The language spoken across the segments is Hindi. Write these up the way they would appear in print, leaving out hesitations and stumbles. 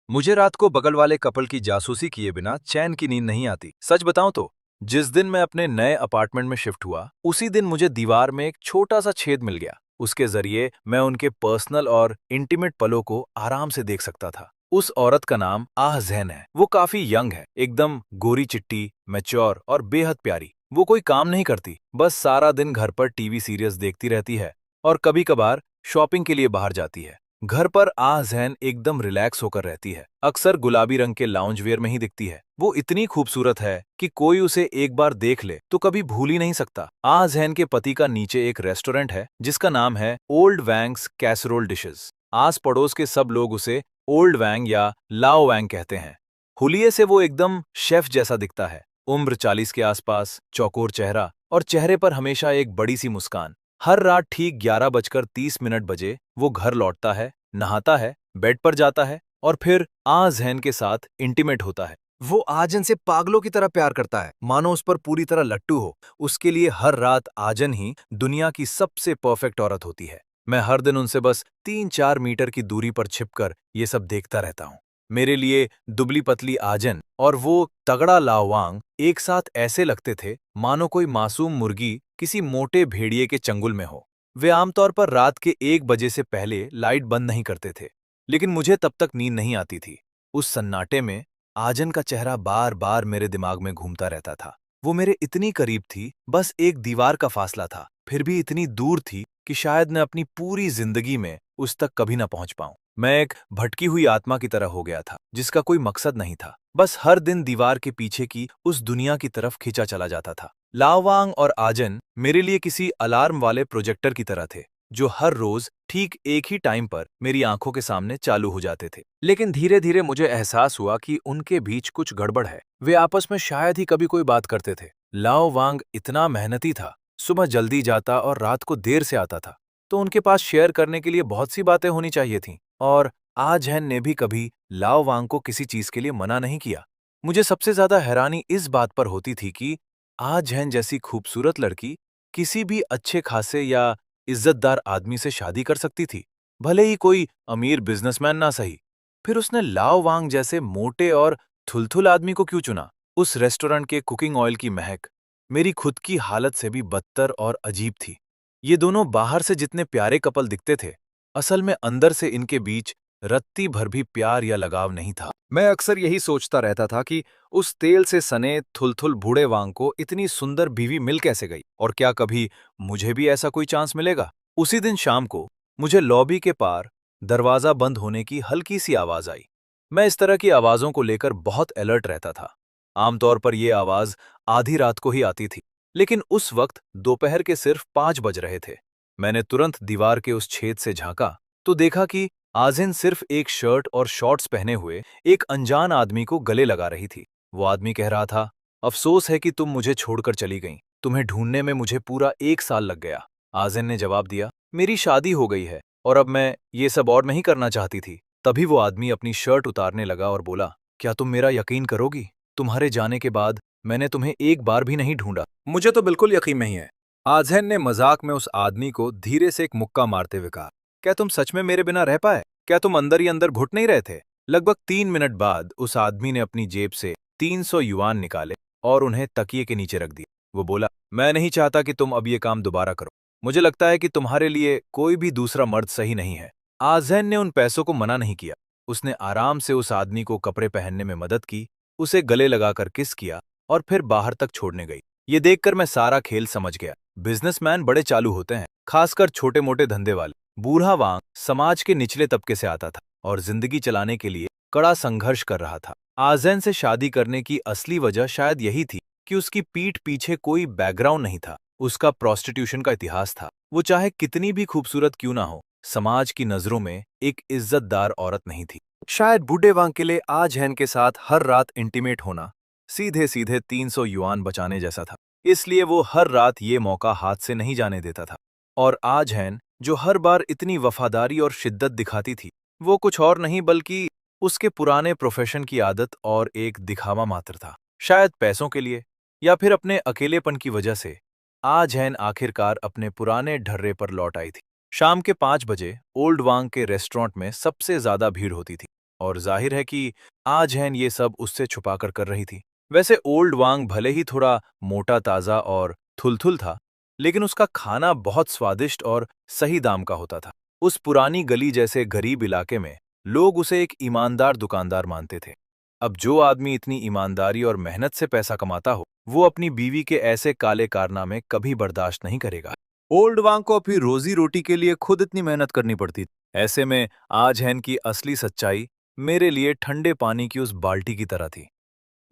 मुझे रात को बगल वाले कपल की जासूसी किए बिना चैन की नींद नहीं आती। सच बताऊं तो जिस दिन मैं अपने नए अपार्टमेंट में शिफ्ट हुआ उसी दिन मुझे दीवार में एक छोटा सा छेद मिल गया। उसके जरिए मैं उनके पर्सनल और इंटीमेट पलों को आराम से देख सकता था। उस औरत का नाम आह जैन है। वो काफी यंग है, एकदम गोरी चिट्टी, मैच्योर और बेहद प्यारी। वो कोई काम नहीं करती, बस सारा दिन घर पर टीवी सीरियल्स देखती रहती है और कभी कभार शॉपिंग के लिए बाहर जाती है। घर पर जहन एकदम रिलैक्स होकर रहती है। अक्सर गुलाबी रंग के लाउंज वेयर में ही दिखती है। वो इतनी खूबसूरत है कि कोई उसे एक बार देख ले तो कभी भूल ही नहीं सकता। जहन के पति का नीचे एक रेस्टोरेंट है जिसका नाम है ओल्ड वैंग्स कैसरोल डिशेस। आस पड़ोस के सब लोग उसे ओल्ड वैंग या लाओ वैंग कहते हैं। हुलिये से वो एकदम शेफ जैसा दिखता है। उम्र 40 के आसपास, चौकोर चेहरा और चेहरे पर हमेशा एक बड़ी सी मुस्कान। हर रात ठीक 11:30 बजे वो घर लौटता है, नहाता है, बेड पर जाता है और फिर जहन के साथ इंटीमेट होता है। वो आजन से पागलों की तरह प्यार करता है, मानो उस पर पूरी तरह लट्टू हो। उसके लिए हर रात आजन ही दुनिया की सबसे परफेक्ट औरत होती है। मैं हर दिन उनसे बस 3-4 मीटर की दूरी पर छिपकर ये सब देखता रहता हूँ। मेरे लिए दुबली पतली आजन और वो तगड़ा लाओवांग एक साथ ऐसे लगते थे मानो कोई मासूम मुर्गी किसी मोटे भेड़िए के चंगुल में हो। वे आमतौर पर रात के 1 बजे से पहले लाइट बंद नहीं करते थे, लेकिन मुझे तब तक नींद नहीं आती थी। उस सन्नाटे में आजन का चेहरा बार बार मेरे दिमाग में घूमता रहता था। वो मेरे इतनी करीब थी, बस एक दीवार का फासला था, फिर भी इतनी दूर थी कि शायद मैं अपनी पूरी जिंदगी में उस तक कभी ना पहुंच पाऊं। मैं एक भटकी हुई आत्मा की तरह हो गया था, जिसका कोई मकसद नहीं था, बस हर दिन दीवार के पीछे की उस दुनिया की तरफ खींचा चला जाता था। लाओवांग और आजन मेरे लिए किसी अलार्म वाले प्रोजेक्टर की तरह थे, जो हर रोज ठीक एक ही टाइम पर मेरी आंखों के सामने चालू हो जाते थे। लेकिन धीरे धीरे मुझे एहसास हुआ कि उनके बीच कुछ गड़बड़ है। वे आपस में शायद ही कभी कोई बात करते थे। लाओवांग इतना मेहनती था, सुबह जल्दी जाता और रात को देर से आता था, तो उनके पास शेयर करने के लिए बहुत सी बातें होनी चाहिए थीं। और आजहन ने भी कभी लाओवांग को किसी चीज के लिए मना नहीं किया। मुझे सबसे ज्यादा हैरानी इस बात पर होती थी कि आजहन जैसी खूबसूरत लड़की किसी भी अच्छे खासे या इज्जतदार आदमी से शादी कर सकती थी, भले ही कोई अमीर बिजनेसमैन ना सही। फिर उसने लाओवांग जैसे मोटे और थुलथुल आदमी को क्यों चुना? उस रेस्टोरेंट के कुकिंग ऑयल की महक मेरी खुद की हालत से भी बदतर और अजीब थी। ये दोनों बाहर से जितने प्यारे कपल दिखते थे, असल में अंदर से इनके बीच रत्ती भर भी प्यार या लगाव नहीं था। मैं अक्सर यही सोचता रहता था कि उस तेल से सने थुलथुल बूढ़े वांग को इतनी सुंदर बीवी मिल कैसे गई, और क्या कभी मुझे भी ऐसा कोई चांस मिलेगा? उसी दिन शाम को मुझे लॉबी के पार दरवाजा बंद होने की हल्की सी आवाज आई। मैं इस तरह की आवाजों को लेकर बहुत अलर्ट रहता था। आमतौर पर यह आवाज आधी रात को ही आती थी, लेकिन उस वक्त दोपहर के सिर्फ 5 बज रहे थे। मैंने तुरंत दीवार के उस छेद से झांका तो देखा कि आजिन सिर्फ एक शर्ट और शॉर्ट्स पहने हुए एक अनजान आदमी को गले लगा रही थी। वो आदमी कह रहा था, अफसोस है कि तुम मुझे छोड़कर चली गईं। तुम्हें ढूंढने में मुझे पूरा 1 साल लग गया। आजिन ने जवाब दिया, मेरी शादी हो गई है और अब मैं ये सब और नहीं करना चाहती थी। तभी वो आदमी अपनी शर्ट उतारने लगा और बोला, क्या तुम मेरा यकीन करोगी? तुम्हारे जाने के बाद मैंने तुम्हें एक बार भी नहीं ढूंढा। मुझे तो बिल्कुल यकीन नहीं है। आजहन ने मजाक में उस आदमी को धीरे से एक मुक्का मारते हुए कहा, क्या तुम सच में मेरे बिना रह पाए? क्या तुम अंदर ही अंदर घुट नहीं रहे थे? लगभग 3 मिनट बाद उस आदमी ने अपनी जेब से 300 युआन निकाले और उन्हें तकिए के नीचे रख दिया। वो बोला, मैं नहीं चाहता कि तुम अब ये काम दोबारा करो। मुझे लगता है कि तुम्हारे लिए कोई भी दूसरा मर्द सही नहीं है। आजहन ने उन पैसों को मना नहीं किया। उसने आराम से उस आदमी को कपड़े पहनने में मदद की, उसे गले लगाकर किस किया और फिर बाहर तक छोड़ने गई। ये देखकर मैं सारा खेल समझ गया। बिजनेसमैन बड़े चालू होते हैं, खासकर छोटे मोटे धंधे वाले। बूढ़ा वांग समाज के निचले तबके से आता था और जिंदगी चलाने के लिए कड़ा संघर्ष कर रहा था। आजैन से शादी करने की असली वजह शायद यही थी कि उसकी पीठ पीछे कोई बैकग्राउंड नहीं था। उसका प्रोस्टिट्यूशन का इतिहास था। वो चाहे कितनी भी खूबसूरत क्यों ना हो, समाज की नजरों में एक इज्जतदार औरत नहीं थी। शायद बूढ़े वांग के लिए आजैन के साथ हर रात इंटीमेट होना सीधे सीधे 300 युआन बचाने जैसा था। इसलिए वो हर रात ये मौका हाथ से नहीं जाने देता था। और आजैन जो हर बार इतनी वफादारी और शिद्दत दिखाती थी, वो कुछ और नहीं बल्कि उसके पुराने प्रोफेशन की आदत और एक दिखावा मात्र था। शायद पैसों के लिए या फिर अपने अकेलेपन की वजह से आजैन आखिरकार अपने पुराने ढर्रे पर लौट आई थी। शाम के 5 बजे ओल्ड वांग के रेस्टोरेंट में सबसे ज्यादा भीड़ होती थी। और जाहिर है कि आजहैन ये सब उससे छुपाकर कर रही थी। वैसे ओल्ड वांग भले ही थोड़ा मोटा ताज़ा और थुलथुल था, लेकिन उसका खाना बहुत स्वादिष्ट और सही दाम का होता था। उस पुरानी गली जैसे गरीब इलाके में लोग उसे एक ईमानदार दुकानदार मानते थे। अब जो आदमी इतनी ईमानदारी और मेहनत से पैसा कमाता हो, वो अपनी बीवी के ऐसे काले कारनामे कभी बर्दाश्त नहीं करेगा। ओल्ड वांग को अपनी रोजी रोटी के लिए खुद इतनी मेहनत करनी पड़ती थी। ऐसे में आजहैन की असली सच्चाई मेरे लिए ठंडे पानी की उस बाल्टी की तरह थी,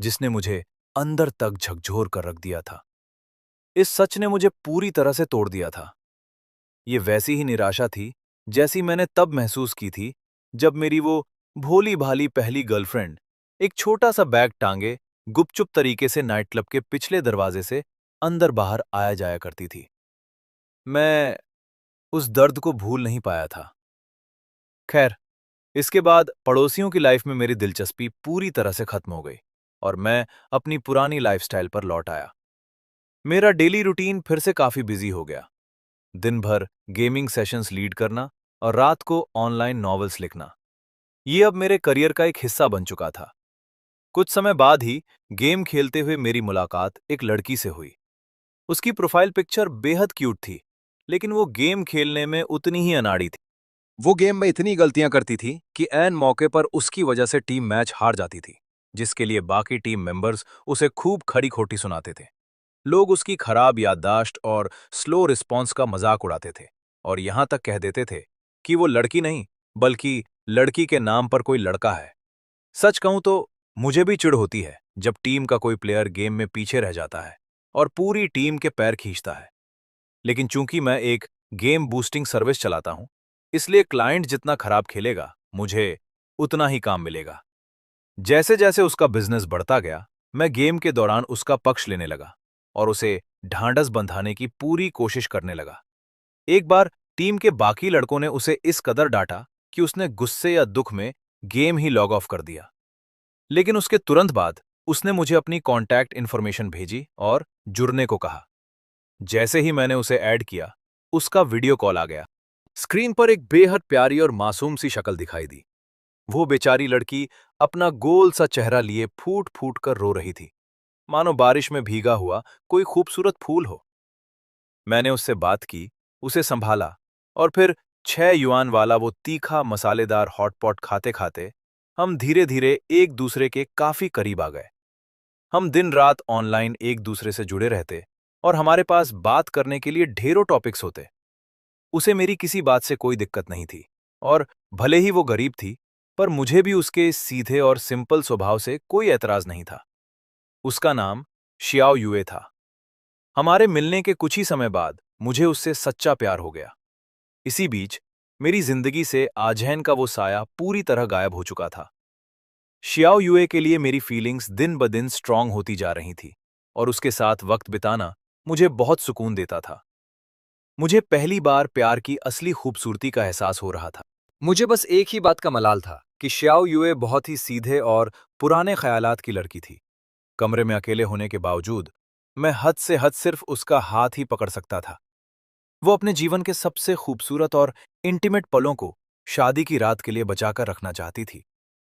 जिसने मुझे अंदर तक झकझोर कर रख दिया था। इस सच ने मुझे पूरी तरह से तोड़ दिया था। ये वैसी ही निराशा थी जैसी मैंने तब महसूस की थी जब मेरी वो भोली-भाली पहली गर्लफ्रेंड एक छोटा-सा बैग टांगे गुपचुप तरीके से नाइट क्लब के पिछले दरवाजे से अंदर-बाहर आया-जाया करती थी। मैं उस दर्द को भूल नहीं पाया था। खैर, इसके बाद पड़ोसियों की लाइफ में मेरी दिलचस्पी पूरी तरह से खत्म हो गई और मैं अपनी पुरानी लाइफस्टाइल पर लौट आया। मेरा डेली रूटीन फिर से काफी बिजी हो गया। दिन भर गेमिंग सेशंस लीड करना और रात को ऑनलाइन नॉवेल्स लिखना, ये अब मेरे करियर का एक हिस्सा बन चुका था। कुछ समय बाद ही गेम खेलते हुए मेरी मुलाकात एक लड़की से हुई। उसकी प्रोफाइल पिक्चर बेहद क्यूट थी, लेकिन वो गेम खेलने में उतनी ही अनाड़ी थी। वो गेम में इतनी गलतियां करती थी कि ऐन मौके पर उसकी वजह से टीम मैच हार जाती थी, जिसके लिए बाकी टीम मेंबर्स उसे खूब खड़ी खोटी सुनाते थे। लोग उसकी खराब याददाश्त और स्लो रिस्पॉन्स का मजाक उड़ाते थे और यहां तक कह देते थे कि वो लड़की नहीं, बल्कि लड़की के नाम पर कोई लड़का है। सच कहूं तो मुझे भी चिढ़ होती है जब टीम का कोई प्लेयर गेम में पीछे रह जाता है और पूरी टीम के पैर खींचता है। लेकिन चूंकि मैं एक गेम बूस्टिंग सर्विस चलाता हूं, इसलिए क्लाइंट जितना खराब खेलेगा, मुझे उतना ही काम मिलेगा। जैसे जैसे उसका बिजनेस बढ़ता गया, मैं गेम के दौरान उसका पक्ष लेने लगा और उसे ढांढस बंधाने की पूरी कोशिश करने लगा। एक बार टीम के बाकी लड़कों ने उसे इस कदर डांटा कि उसने गुस्से या दुख में गेम ही लॉग ऑफ कर दिया। लेकिन उसके तुरंत बाद उसने मुझे अपनी कॉन्टैक्ट इन्फॉर्मेशन भेजी और जुड़ने को कहा। जैसे ही मैंने उसे ऐड किया, उसका वीडियो कॉल आ गया। स्क्रीन पर एक बेहद प्यारी और मासूम सी शक्ल दिखाई दी। वो बेचारी लड़की अपना गोल सा चेहरा लिए फूट फूट कर रो रही थी, मानो बारिश में भीगा हुआ कोई खूबसूरत फूल हो। मैंने उससे बात की, उसे संभाला और फिर 6 युआन वाला वो तीखा मसालेदार हॉटपॉट खाते खाते हम धीरे धीरे एक दूसरे के काफी करीब आ गए। हम दिन रात ऑनलाइन एक दूसरे से जुड़े रहते और हमारे पास बात करने के लिए ढेरों टॉपिक्स होते। उसे मेरी किसी बात से कोई दिक्कत नहीं थी और भले ही वो गरीब थी, पर मुझे भी उसके इस सीधे और सिंपल स्वभाव से कोई एतराज नहीं था। उसका नाम शियाओ युए था। हमारे मिलने के कुछ ही समय बाद मुझे उससे सच्चा प्यार हो गया। इसी बीच मेरी जिंदगी से आजहैन का वो साया पूरी तरह गायब हो चुका था। शियाओ युए के लिए मेरी फीलिंग्स दिन ब दिन स्ट्रांग होती जा रही थी और उसके साथ वक्त बिताना मुझे बहुत सुकून देता था। मुझे पहली बार प्यार की असली खूबसूरती का एहसास हो रहा था। मुझे बस एक ही बात का मलाल था कि शियाओ युए बहुत ही सीधे और पुराने ख्यालात की लड़की थी। कमरे में अकेले होने के बावजूद मैं हद से हद सिर्फ उसका हाथ ही पकड़ सकता था। वो अपने जीवन के सबसे खूबसूरत और इंटीमेट पलों को शादी की रात के लिए बचाकर रखना चाहती थी,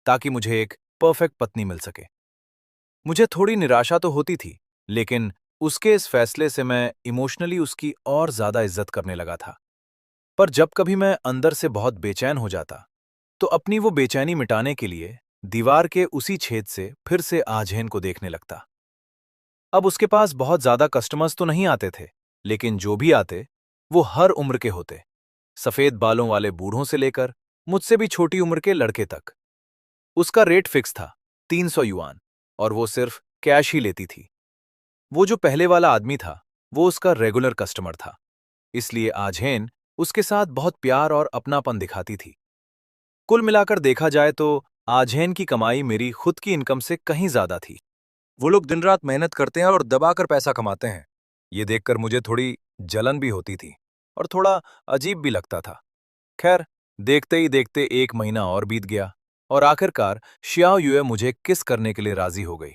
ताकि मुझे एक परफेक्ट पत्नी मिल सके। मुझे थोड़ी निराशा तो होती थी, लेकिन उसके इस फैसले से मैं इमोशनली उसकी और ज्यादा इज्जत करने लगा था। पर जब कभी मैं अंदर से बहुत बेचैन हो जाता, तो अपनी वो बेचैनी मिटाने के लिए दीवार के उसी छेद से फिर से आजहैन को देखने लगता। अब उसके पास बहुत ज्यादा कस्टमर्स तो नहीं आते थे, लेकिन जो भी आते, वो हर उम्र के होते। सफेद बालों वाले बूढ़ों से लेकर मुझसे भी छोटी उम्र के लड़के तक। उसका रेट फिक्स था, 300 युआन, और वो सिर्फ कैश ही लेती थी। वो जो पहले वाला आदमी था, वो उसका रेगुलर कस्टमर था, इसलिए आजहैन उसके साथ बहुत प्यार और अपनापन दिखाती थी। कुल मिलाकर देखा जाए तो आजहैन की कमाई मेरी खुद की इनकम से कहीं ज्यादा थी। वो लोग दिन रात मेहनत करते हैं और दबाकर पैसा कमाते हैं। ये देखकर मुझे थोड़ी जलन भी होती थी और थोड़ा अजीब भी लगता था। खैर, देखते ही देखते एक महीना और बीत गया और आखिरकार शियाओ युए मुझे किस करने के लिए राजी हो गई।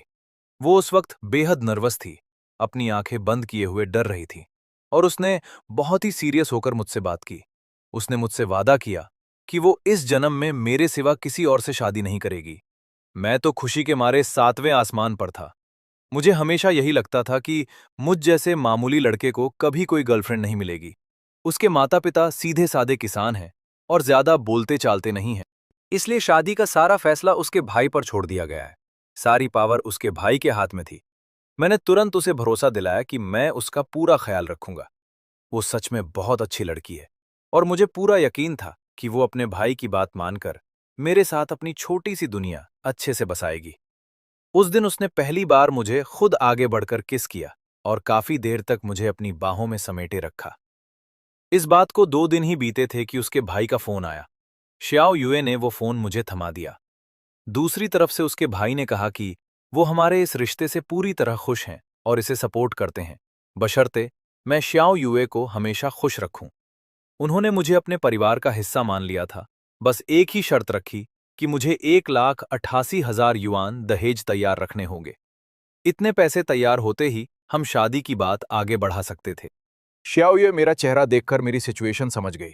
वो उस वक्त बेहद नर्वस थी, अपनी आंखें बंद किए हुए डर रही थी और उसने बहुत ही सीरियस होकर मुझसे बात की। उसने मुझसे वादा किया कि वो इस जन्म में मेरे सिवा किसी और से शादी नहीं करेगी। मैं तो खुशी के मारे 7वें आसमान पर था। मुझे हमेशा यही लगता था कि मुझ जैसे मामूली लड़के को कभी कोई गर्लफ्रेंड नहीं मिलेगी। उसके माता-पिता सीधे-साधे किसान हैं और ज्यादा बोलते-चालते नहीं हैं। इसलिए शादी का सारा फैसला उसके भाई पर छोड़ दिया गया है। सारी पावर उसके भाई के हाथ में थी। मैंने तुरंत उसे भरोसा दिलाया कि मैं उसका पूरा ख्याल रखूंगा। वो सच में बहुत अच्छी लड़की है और मुझे पूरा यकीन था कि वो अपने भाई की बात मानकर मेरे साथ अपनी छोटी सी दुनिया अच्छे से बसाएगी। उस दिन उसने पहली बार मुझे खुद आगे बढ़कर किस किया और काफी देर तक मुझे अपनी बाहों में समेटे रखा। इस बात को 2 दिन ही बीते थे कि उसके भाई का फोन आया। श्याओ युए ने वो फोन मुझे थमा दिया। दूसरी तरफ से उसके भाई ने कहा कि वो हमारे इस रिश्ते से पूरी तरह खुश हैं और इसे सपोर्ट करते हैं, बशर्ते मैं श्याओ युए को हमेशा खुश रखूं। उन्होंने मुझे अपने परिवार का हिस्सा मान लिया था। बस एक ही शर्त रखी कि मुझे 1,88,000 युआन दहेज तैयार रखने होंगे। इतने पैसे तैयार होते ही हम शादी की बात आगे बढ़ा सकते थे। श्याओये मेरा चेहरा देखकर मेरी सिचुएशन समझ गई।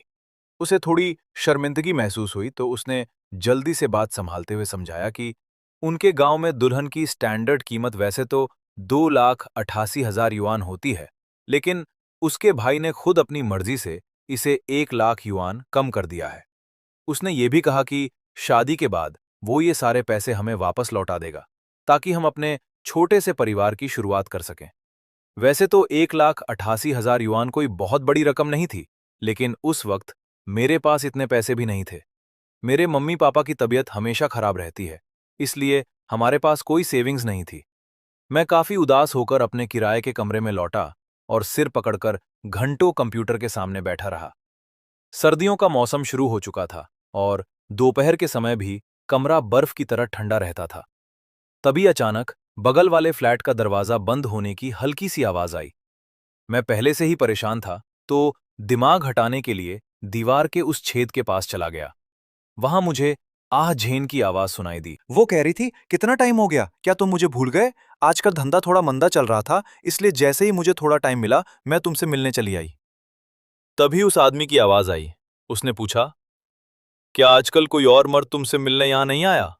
उसे थोड़ी शर्मिंदगी महसूस हुई तो उसने जल्दी से बात संभालते हुए समझाया कि उनके गांव में दुल्हन की स्टैंडर्ड कीमत वैसे तो 2,88,000 युआन होती है, लेकिन उसके भाई ने खुद अपनी मर्जी से इसे 1 लाख युआन कम कर दिया है। उसने ये भी कहा कि शादी के बाद वो ये सारे पैसे हमें वापस लौटा देगा, ताकि हम अपने छोटे से परिवार की शुरुआत कर सकें। वैसे तो 1,88,000 युआन कोई बहुत बड़ी रकम नहीं थी, लेकिन उस वक्त मेरे पास इतने पैसे भी नहीं थे। मेरे मम्मी पापा की तबीयत हमेशा खराब रहती है, इसलिए हमारे पास कोई सेविंग्स नहीं थी। मैं काफी उदास होकर अपने किराए के कमरे में लौटा और सिर पकड़कर घंटों कंप्यूटर के सामने बैठा रहा। सर्दियों का मौसम शुरू हो चुका था और दोपहर के समय भी कमरा बर्फ की तरह ठंडा रहता था। तभी अचानक बगल वाले फ्लैट का दरवाजा बंद होने की हल्की सी आवाज आई। मैं पहले से ही परेशान था, तो दिमाग हटाने के लिए दीवार के उस छेद के पास चला गया। वहां मुझे आह झेन की आवाज सुनाई दी। वो कह रही थी, कितना टाइम हो गया, क्या तुम मुझे भूल गए? आजकल धंधा थोड़ा मंदा चल रहा था, इसलिए जैसे ही मुझे थोड़ा टाइम मिला मैं तुमसे मिलने चली आई। तभी उस आदमी की आवाज आई। उसने पूछा, क्या आजकल कोई और मर्द तुमसे मिलने यहां नहीं आया?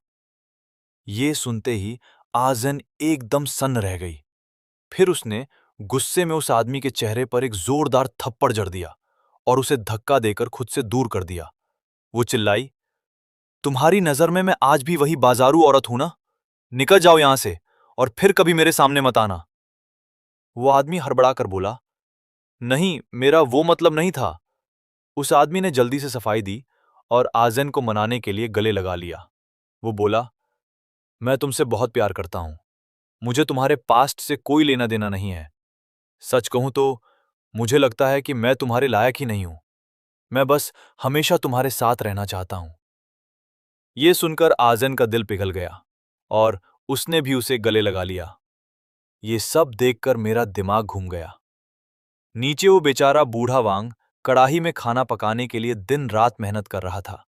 ये सुनते ही आजन एकदम सन्न रह गई। फिर उसने गुस्से में उस आदमी के चेहरे पर एक जोरदार थप्पड़ जड़ दिया और उसे धक्का देकर खुद से दूर कर दिया। वो चिल्लाई, तुम्हारी नजर में मैं आज भी वही बाजारू औरत हूं ना? निकल जाओ यहां से और फिर कभी मेरे सामने मत आना। वो आदमी हड़बड़ाकर बोला, नहीं, मेरा वो मतलब नहीं था। उस आदमी ने जल्दी से सफाई दी और आजन को मनाने के लिए गले लगा लिया। वो बोला, मैं तुमसे बहुत प्यार करता हूं। मुझे तुम्हारे पास्ट से कोई लेना देना नहीं है। सच कहूं तो मुझे लगता है कि मैं तुम्हारे लायक ही नहीं हूं। मैं बस हमेशा तुम्हारे साथ रहना चाहता हूं। ये सुनकर आजन का दिल पिघल गया और उसने भी उसे गले लगा लिया। ये सब देखकर मेरा दिमाग घूम गया। नीचे वो बेचारा बूढ़ा वांग कड़ाही में खाना पकाने के लिए दिन रात मेहनत कर रहा था।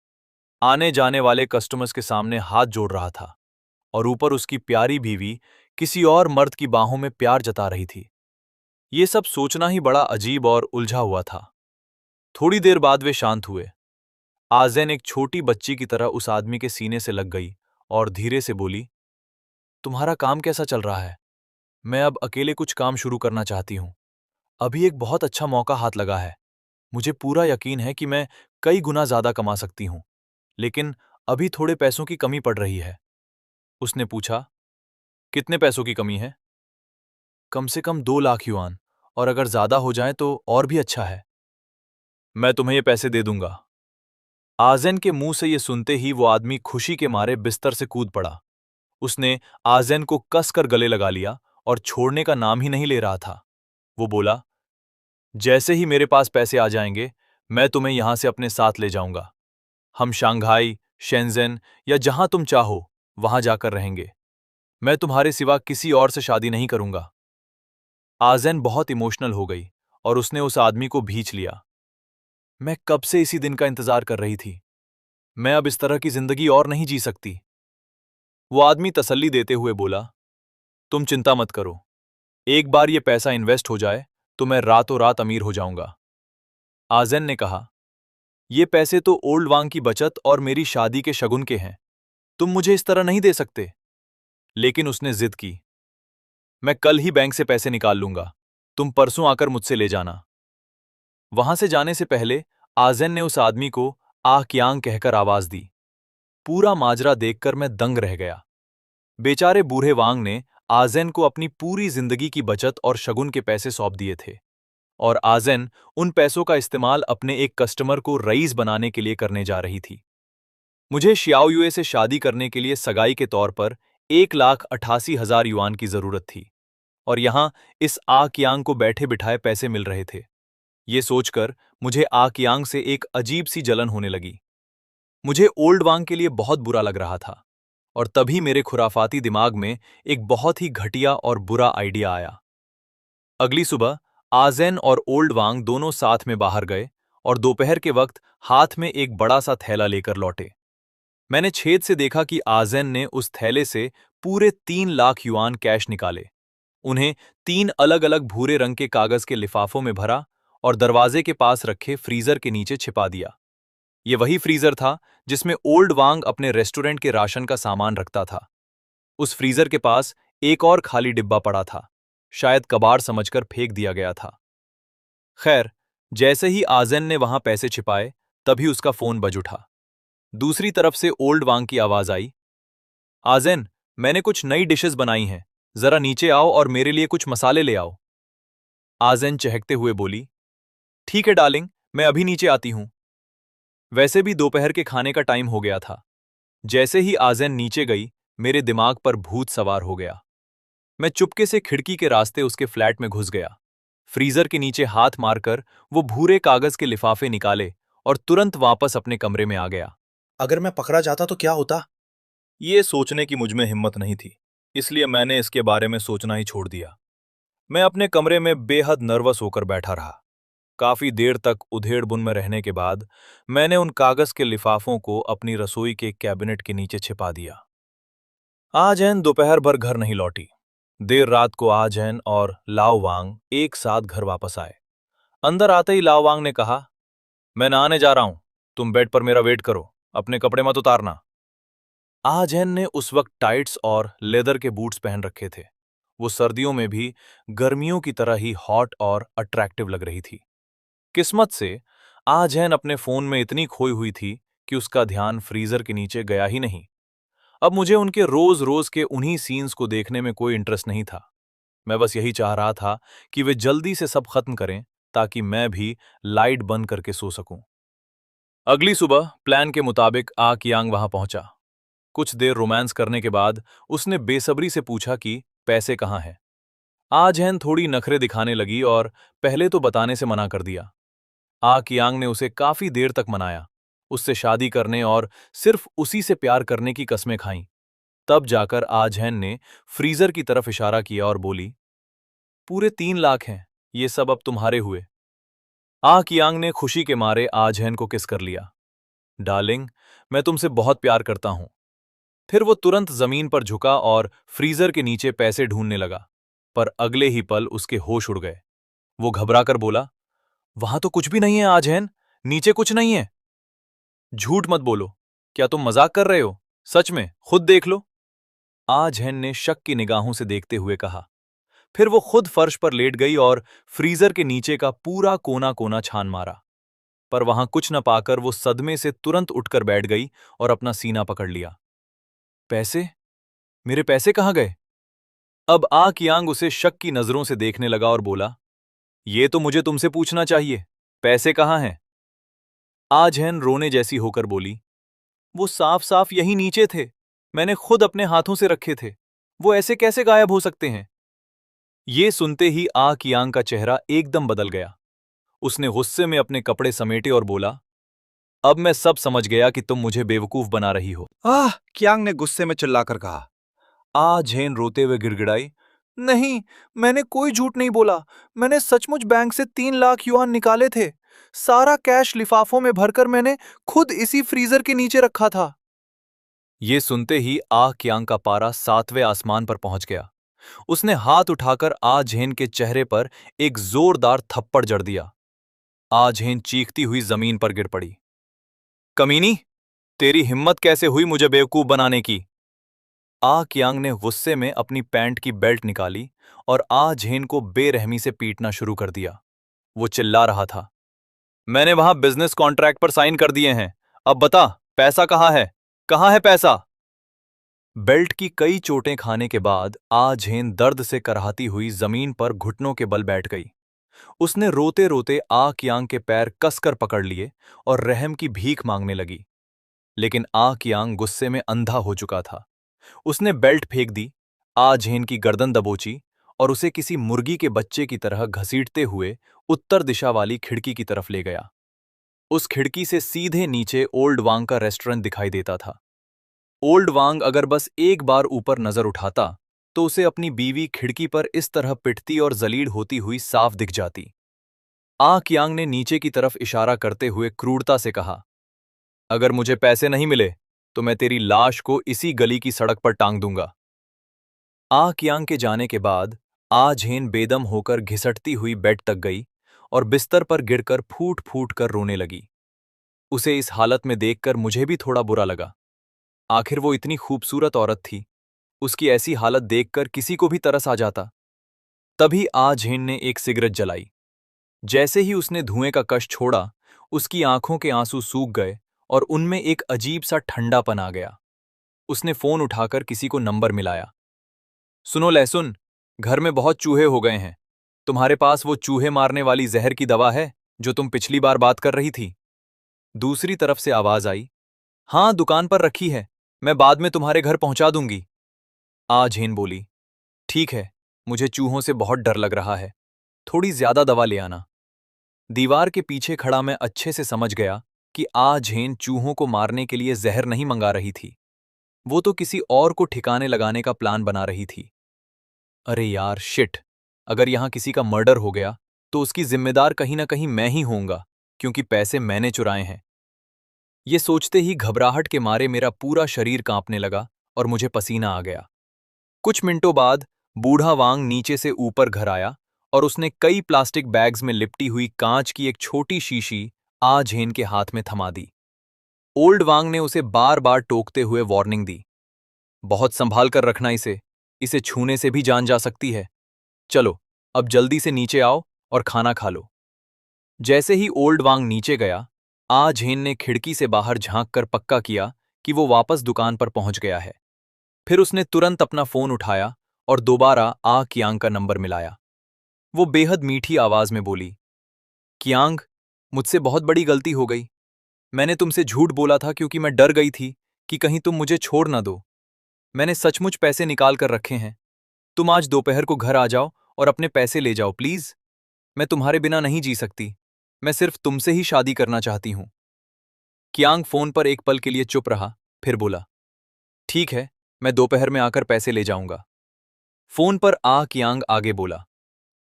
आने जाने वाले कस्टमर्स के सामने हाथ जोड़ रहा था और ऊपर उसकी प्यारी बीवी किसी और मर्द की बाहों में प्यार जता रही थी। ये सब सोचना ही बड़ा अजीब और उलझा हुआ था। थोड़ी देर बाद वे शांत हुए। आज़ैन एक छोटी बच्ची की तरह उस आदमी के सीने से लग गई और धीरे से बोली, तुम्हारा काम कैसा चल रहा है? मैं अब अकेले कुछ काम शुरू करना चाहती हूँ। अभी एक बहुत अच्छा मौका हाथ लगा है। मुझे पूरा यकीन है कि मैं कई गुना ज्यादा कमा सकती हूँ, लेकिन अभी थोड़े पैसों की कमी पड़ रही है। उसने पूछा, कितने पैसों की कमी है? कम से कम 2 लाख युआन, और अगर ज्यादा हो जाए तो और भी अच्छा है। मैं तुम्हें ये पैसे दे दूंगा। आज़ैन के मुंह से ये सुनते ही वो आदमी खुशी के मारे बिस्तर से कूद पड़ा। उसने आज़ैन को कसकर गले लगा लिया और छोड़ने का नाम ही नहीं ले रहा था। वो बोला, जैसे ही मेरे पास पैसे आ जाएंगे, मैं तुम्हें यहां से अपने साथ ले जाऊंगा। हम शंघाई, शेंज़ेन या जहां तुम चाहो वहां जाकर रहेंगे। मैं तुम्हारे सिवा किसी और से शादी नहीं करूंगा। आज़ैन बहुत इमोशनल हो गई और उसने उस आदमी को भींच लिया। मैं कब से इसी दिन का इंतजार कर रही थी। मैं अब इस तरह की जिंदगी और नहीं जी सकती। वो आदमी तसल्ली देते हुए बोला, तुम चिंता मत करो। एक बार ये पैसा इन्वेस्ट हो जाए तो मैं रातों रात अमीर हो जाऊंगा। आज़ैन ने कहा, ये पैसे तो ओल्ड वांग की बचत और मेरी शादी के शगुन के हैं। तुम मुझे इस तरह नहीं दे सकते। लेकिन उसने जिद की। मैं कल ही बैंक से पैसे निकाल लूंगा। तुम परसों आकर मुझसे ले जाना। वहां से जाने से पहले आजेन ने उस आदमी को आह क्यांग कहकर आवाज दी। पूरा माजरा देखकर मैं दंग रह गया। बेचारे बूढ़े वांग ने आजेन को अपनी पूरी जिंदगी की बचत और शगुन के पैसे सौंप दिए थे, और आजेन उन पैसों का इस्तेमाल अपने एक कस्टमर को रईस बनाने के लिए करने जा रही थी। मुझे शियाओयुए से शादी करने के लिए सगाई के तौर पर 1,88,000 युआन की जरूरत थी, और यहां इस आ कियांग को बैठे बिठाए पैसे मिल रहे थे। ये सोचकर मुझे आ कियांग से एक अजीब सी जलन होने लगी। मुझे ओल्ड वांग के लिए बहुत बुरा लग रहा था, और तभी मेरे खुराफाती दिमाग में एक बहुत ही घटिया और बुरा आइडिया आया। अगली सुबह आजेन और ओल्ड वांग दोनों साथ में बाहर गए और दोपहर के वक्त हाथ में एक बड़ा सा थैला लेकर लौटे। मैंने छेद से देखा कि आजेन ने उस थैले से पूरे 3 लाख युआन कैश निकाले, उन्हें 3 अलग-अलग भूरे रंग के कागज के लिफाफों में भरा और दरवाजे के पास रखे फ्रीजर के नीचे छिपा दिया। ये वही फ्रीजर था जिसमें ओल्ड वांग अपने रेस्टोरेंट के राशन का सामान रखता था। उस फ्रीजर के पास एक और खाली डिब्बा पड़ा था, शायद कबाड़ समझकर फेंक दिया गया था। खैर, जैसे ही आजेन ने वहां पैसे छिपाए, तभी उसका फोन बज उठा। दूसरी तरफ से ओल्ड वांग की आवाज आई, आजेन, मैंने कुछ नई डिशेस बनाई हैं, जरा नीचे आओ और मेरे लिए कुछ मसाले ले आओ। आजेन चहकते हुए बोली, ठीक है डार्लिंग, मैं अभी नीचे आती हूं। वैसे भी दोपहर के खाने का टाइम हो गया था। जैसे ही आजेन नीचे गई, मेरे दिमाग पर भूत सवार हो गया। मैं चुपके से खिड़की के रास्ते उसके फ्लैट में घुस गया। फ्रीजर के नीचे हाथ मारकर वो भूरे कागज के लिफाफे निकाले और तुरंत वापस अपने कमरे में आ गया। अगर मैं पकड़ा जाता तो क्या होता? ये सोचने की मुझमें हिम्मत नहीं थी, इसलिए मैंने इसके बारे में सोचना ही छोड़ दिया। मैं अपने कमरे में बेहद नर्वस होकर बैठा रहा। काफी देर तक उधेड़-बुन में रहने के बाद मैंने उन कागज के लिफाफों को अपनी रसोई के कैबिनेट के नीचे छिपा दिया। आजैन दोपहर भर घर नहीं लौटी। देर रात को आजैन और लाओ वांग एक साथ घर वापस आए। अंदर आते ही लाओ वांग ने कहा, मैं नहाने जा रहा हूं, तुम बेड पर मेरा वेट करो, अपने कपड़े मत उतारना। आजैन ने उस वक्त टाइट्स और लेदर के बूट्स पहन रखे थे। वो सर्दियों में भी गर्मियों की तरह ही हॉट और अट्रैक्टिव लग रही थी। किस्मत से आजैन अपने फोन में इतनी खोई हुई थी कि उसका ध्यान फ्रीजर के नीचे गया ही नहीं। अब मुझे उनके रोज रोज के उन्हीं सीन्स को देखने में कोई इंटरेस्ट नहीं था। मैं बस यही चाह रहा था कि वे जल्दी से सब खत्म करें, ताकि मैं भी लाइट बंद करके सो सकूं। अगली सुबह प्लान के मुताबिक आ कियांग वहां पहुंचा। कुछ देर रोमांस करने के बाद उसने बेसब्री से पूछा कि पैसे कहाँ हैं। आजैन थोड़ी नखरे दिखाने लगी और पहले तो बताने से मना कर दिया। आ कियांग ने उसे काफी देर तक मनाया, उससे शादी करने और सिर्फ उसी से प्यार करने की कस्में खाईं। तब जाकर आजैन ने फ्रीजर की तरफ इशारा किया और बोली, पूरे 3 लाख हैं, ये सब अब तुम्हारे हुए। आ कियांग ने खुशी के मारे आजैन को किस कर लिया। डार्लिंग, मैं तुमसे बहुत प्यार करता हूं। फिर वो तुरंत जमीन पर झुका और फ्रीजर के नीचे पैसे ढूंढने लगा, पर अगले ही पल उसके होश उड़ गए। वो घबराकर बोला, वहां तो कुछ भी नहीं है आजैन, नीचे कुछ नहीं है। झूठ मत बोलो, क्या तुम मजाक कर रहे हो? सच में, खुद देख लो। आजैन ने शक की निगाहों से देखते हुए कहा। फिर वो खुद फर्श पर लेट गई और फ्रीजर के नीचे का पूरा कोना कोना छान मारा, पर वहां कुछ न पाकर वो सदमे से तुरंत उठकर बैठ गई और अपना सीना पकड़ लिया। पैसे? मेरे पैसे कहाँ गए? अब आ कियांग उसे शक की नजरों से देखने लगा और बोला, ये तो मुझे तुमसे पूछना चाहिए, पैसे कहाँ हैं? आजैन रोने जैसी होकर बोली, वो साफ साफ यहीं नीचे थे, मैंने खुद अपने हाथों से रखे थे, वो ऐसे कैसे गायब हो सकते हैं? ये सुनते ही आ कियांग का चेहरा एकदम बदल गया। उसने गुस्से में अपने कपड़े समेटे और बोला, अब मैं सब समझ गया कि तुम मुझे बेवकूफ बना रही हो। आह! कियांग ने गुस्से में चिल्लाकर कहा। आजैन रोते हुए गिड़गिड़ाई, नहीं, मैंने कोई झूठ नहीं बोला। मैंने सचमुच बैंक से 3 लाख युआन निकाले थे। सारा कैश लिफाफों में भरकर मैंने खुद इसी फ्रीजर के नीचे रखा था। ये सुनते ही आ कियांग का पारा 7वें आसमान पर पहुंच गया। उसने हाथ उठाकर आजैन के चेहरे पर एक जोरदार थप्पड़ जड़ दिया। आजैन चीखती हुई जमीन पर गिर पड़ी। कमीनी, तेरी हिम्मत कैसे हुई मुझे बेवकूफ बनाने की? आ कियांग ने गुस्से में अपनी पैंट की बेल्ट निकाली और आ झेन को बेरहमी से पीटना शुरू कर दिया। वो चिल्ला रहा था, मैंने वहां बिजनेस कॉन्ट्रैक्ट पर साइन कर दिए हैं। अब बता, पैसा कहाँ है? कहाँ है पैसा? बेल्ट की कई चोटें खाने के बाद आ झेन दर्द से कराहती हुई जमीन पर घुटनों के बल बैठ गई। उसने रोते रोते आ कियांग के पैर कसकर पकड़ लिए और रहम की भीख मांगने लगी। लेकिन आ कियांग गुस्से में अंधा हो चुका था। उसने बेल्ट फेंक दी, आ झेन की गर्दन दबोची और उसे किसी मुर्गी के बच्चे की तरह घसीटते हुए उत्तर दिशा वाली खिड़की की तरफ ले गया। उस खिड़की से सीधे नीचे ओल्ड वांग का रेस्टोरेंट दिखाई देता था। ओल्ड वांग अगर बस एक बार ऊपर नजर उठाता तो उसे अपनी बीवी खिड़की पर इस तरह पिटती और जलील होती हुई साफ दिख जाती। आ कियांग ने नीचे की तरफ इशारा करते हुए क्रूरता से कहा, अगर मुझे पैसे नहीं मिले तो मैं तेरी लाश को इसी गली की सड़क पर टांग दूंगा। आ कियांग के जाने के बाद आ झेन बेदम होकर घिसटती हुई बेड तक गई और बिस्तर पर गिरकर फूट फूट कर रोने लगी। उसे इस हालत में देखकर मुझे भी थोड़ा बुरा लगा। आखिर वो इतनी खूबसूरत औरत थी, उसकी ऐसी हालत देखकर किसी को भी तरस आ जाता। तभी आ झेन ने एक सिगरेट जलाई। जैसे ही उसने धुएं का कश छोड़ा, उसकी आंखों के आंसू सूख गए और उनमें एक अजीब सा ठंडापन आ गया। उसने फोन उठाकर किसी को नंबर मिलाया। सुनो लहसुन, घर में बहुत चूहे हो गए हैं। तुम्हारे पास वो चूहे मारने वाली जहर की दवा है जो तुम पिछली बार बात कर रही थी? दूसरी तरफ से आवाज आई, हाँ दुकान पर रखी है, मैं बाद में तुम्हारे घर पहुंचा दूंगी। आ झेन बोली, ठीक है, मुझे चूहों से बहुत डर लग रहा है, थोड़ी ज्यादा दवा ले आना। दीवार के पीछे खड़ा मैं अच्छे से समझ गया कि आ झेन चूहों को मारने के लिए जहर नहीं मंगा रही थी। वो तो किसी और को ठिकाने लगाने का प्लान बना रही थी। अरे यार शिट, अगर यहां किसी का मर्डर हो गया तो उसकी जिम्मेदार कहीं ना कहीं मैं ही होऊंगा, क्योंकि पैसे मैंने चुराए हैं। ये सोचते ही घबराहट के मारे मेरा पूरा शरीर कांपने लगा और मुझे पसीना आ गया। कुछ मिनटों बाद बूढ़ा वांग नीचे से ऊपर घर आया और उसने कई प्लास्टिक बैग्स में लिपटी हुई कांच की एक छोटी शीशी आ झेन के हाथ में थमा दी। ओल्ड वांग ने उसे बार बार टोकते हुए वार्निंग दी, बहुत संभाल कर रखना इसे, इसे छूने से भी जान जा सकती है। चलो, अब जल्दी से नीचे आओ और खाना खा लो। जैसे ही ओल्ड वांग नीचे गया, आ झेन ने खिड़की से बाहर झांक कर पक्का किया कि वो वापस दुकान पर पहुंच गया है। फिर उसने तुरंत अपना फोन उठाया और दोबारा आ कियांग का नंबर मिलाया। वो बेहद मीठी आवाज में बोली, कियांग, मुझसे बहुत बड़ी गलती हो गई। मैंने तुमसे झूठ बोला था क्योंकि मैं डर गई थी कि कहीं तुम मुझे छोड़ ना दो। मैंने सचमुच पैसे निकाल कर रखे हैं। तुम आज दोपहर को घर आ जाओ और अपने पैसे ले जाओ प्लीज। मैं तुम्हारे बिना नहीं जी सकती। मैं सिर्फ तुमसे ही शादी करना चाहती हूं। कियांग फोन पर एक पल के लिए चुप रहा, फिर बोला, ठीक है, मैं दोपहर में आकर पैसे ले जाऊंगा। फोन पर आ कियांग आगे बोला,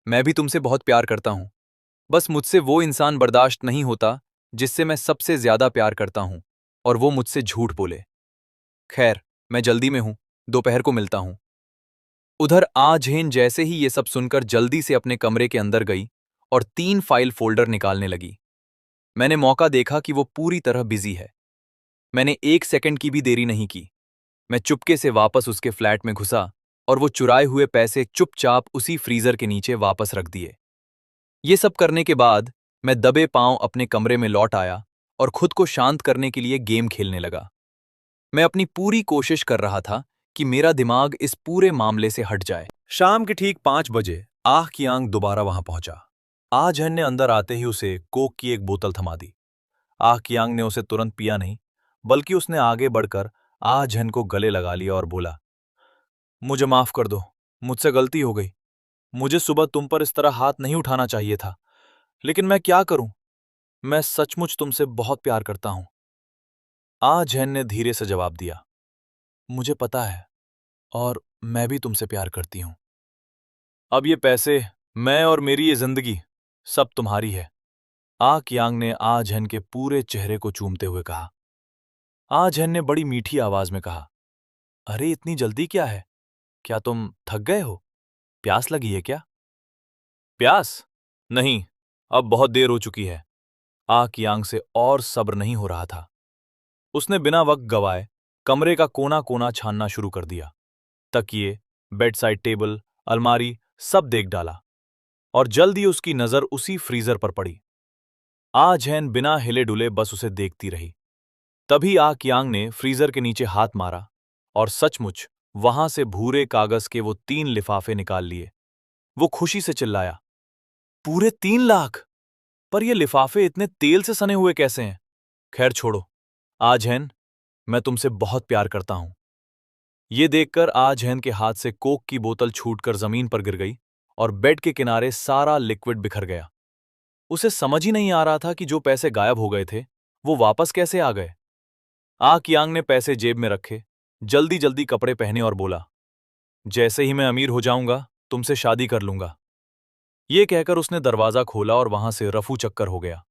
मैं भी तुमसे बहुत प्यार करता हूं। बस मुझसे वो इंसान बर्दाश्त नहीं होता जिससे मैं सबसे ज्यादा प्यार करता हूं, और वो मुझसे झूठ बोले। खैर, मैं जल्दी में हूं, दोपहर को मिलता हूं। उधर आ झेन जैसे ही ये सब सुनकर जल्दी से अपने कमरे के अंदर गई और 3 फाइल फोल्डर निकालने लगी। मैंने मौका देखा कि वो पूरी तरह बिजी है। मैंने 1 सेकंड की भी देरी नहीं की। मैं चुपके से वापस उसके फ्लैट में घुसा और वो चुराए हुए पैसे चुपचाप उसी फ्रीजर के नीचे वापस रख दिए। ये सब करने के बाद मैं दबे पांव अपने कमरे में लौट आया और खुद को शांत करने के लिए गेम खेलने लगा। मैं अपनी पूरी कोशिश कर रहा था कि मेरा दिमाग इस पूरे मामले से हट जाए। शाम के ठीक 5 बजे आह कियांग दोबारा वहां पहुंचा। आ झन ने अंदर आते ही उसे कोक की एक बोतल थमा दी। आह कियांग ने उसे तुरंत पिया नहीं, बल्कि उसने आगे बढ़कर आ झन को गले लगा लिया और बोला, मुझे माफ कर दो, मुझसे गलती हो गई। मुझे सुबह तुम पर इस तरह हाथ नहीं उठाना चाहिए था, लेकिन मैं क्या करूं, मैं सचमुच तुमसे बहुत प्यार करता हूं। आ झन ने धीरे से जवाब दिया, मुझे पता है, और मैं भी तुमसे प्यार करती हूं। अब ये पैसे, मैं और मेरी ये जिंदगी, सब तुम्हारी है। आ कियांग ने आ झन के पूरे चेहरे को चूमते हुए कहा। आ झन ने बड़ी मीठी आवाज में कहा, अरे इतनी जल्दी क्या है? क्या तुम थक गए हो? प्यास लगी है क्या? प्यास? नहीं, अब बहुत देर हो चुकी है। आ कियांग से और सब्र नहीं हो रहा था। उसने बिना वक्त गवाए कमरे का कोना कोना छानना शुरू कर दिया। तकिए, बेड साइड टेबल, अलमारी सब देख डाला और जल्द ही उसकी नजर उसी फ्रीजर पर पड़ी। आ झैन बिना हिले डुले बस उसे देखती रही। तभी आ कियांग ने फ्रीजर के नीचे हाथ मारा और सचमुच वहां से भूरे कागज के वो 3 लिफाफे निकाल लिए। वो खुशी से चिल्लाया, पूरे 3 लाख! पर ये लिफाफे इतने तेल से सने हुए कैसे हैं? खैर छोड़ो, आज हैन, मैं तुमसे बहुत प्यार करता हूं। ये देखकर आज हैन के हाथ से कोक की बोतल छूटकर जमीन पर गिर गई और बेड के किनारे सारा लिक्विड बिखर गया। उसे समझ ही नहीं आ रहा था कि जो पैसे गायब हो गए थे वो वापस कैसे आ गए। आ कियांग ने पैसे जेब में रखे, जल्दी जल्दी कपड़े पहने और बोला, जैसे ही मैं अमीर हो जाऊंगा तुमसे शादी कर लूंगा। ये कहकर उसने दरवाजा खोला और वहां से रफू चक्कर हो गया।